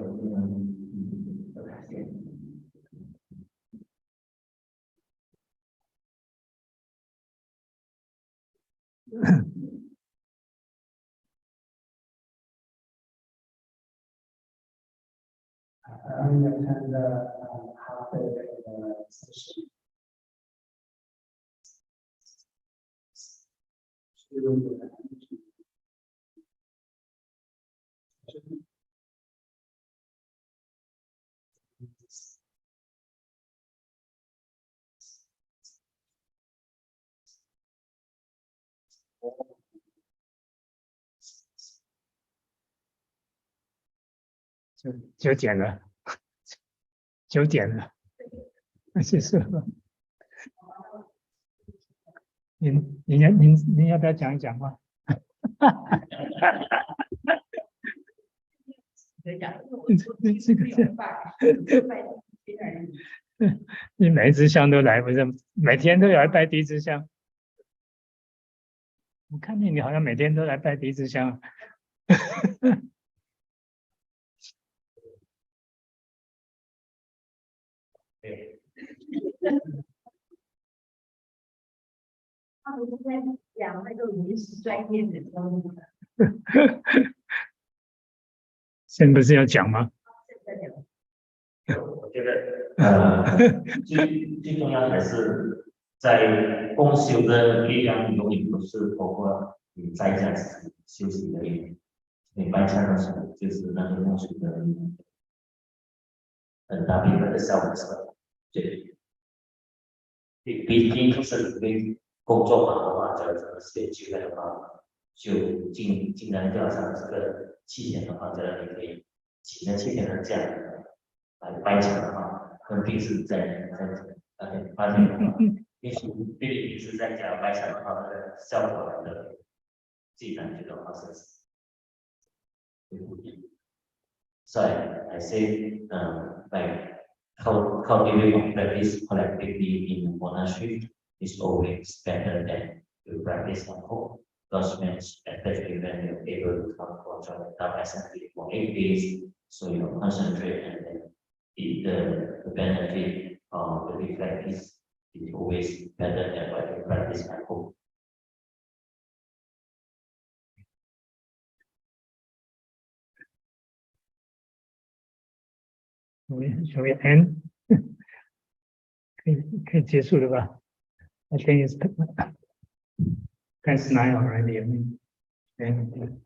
S4: mean, attend half day session.9
S1: 点了，9点了，结束了。您要不要讲一讲话？你每一支香都来，不是每天都有来拜第一支香？我看见你好像每天都来拜第一支香。
S2: 他们在讲那个已经是专业的教育了。
S1: 现在不是要讲吗？
S5: 最重要还是在共修的力量，永远不是通过你在家自己休息而已。你白天的时候，就是那个共修的力量，很大部分的效果是对。毕竟是对工作忙的话，这个时间聚会的话，就尽量调上这个7天的话，这样你可以请了7天的假来掰场的话，跟平时在发现的话，平时在家掰场的话，那个效果来的自己感觉的话是不一样。So I say, like cultivating practice collectively in monastery is always better than to practice at home. Because when, especially when you're able to come for Joy assembly for 8 days, so you concentrate and then the benefit of the practice is always better than what you practice at home.
S1: Shall we end? 可以结束了吧 I think it's past 9 already. I mean, and,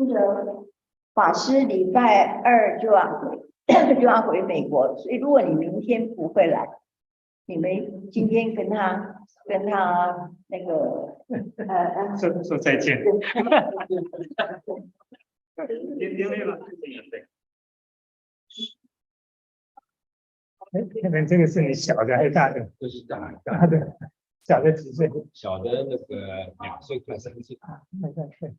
S6: 那个法师礼拜2就要回美国，所以如果你明天不会来，你们今天跟他那个
S1: 说再见。看看这个是你小的还是大的？
S7: 这是大
S1: 大的，小的几岁？
S7: 小的那个2岁快3岁。
S1: 2岁。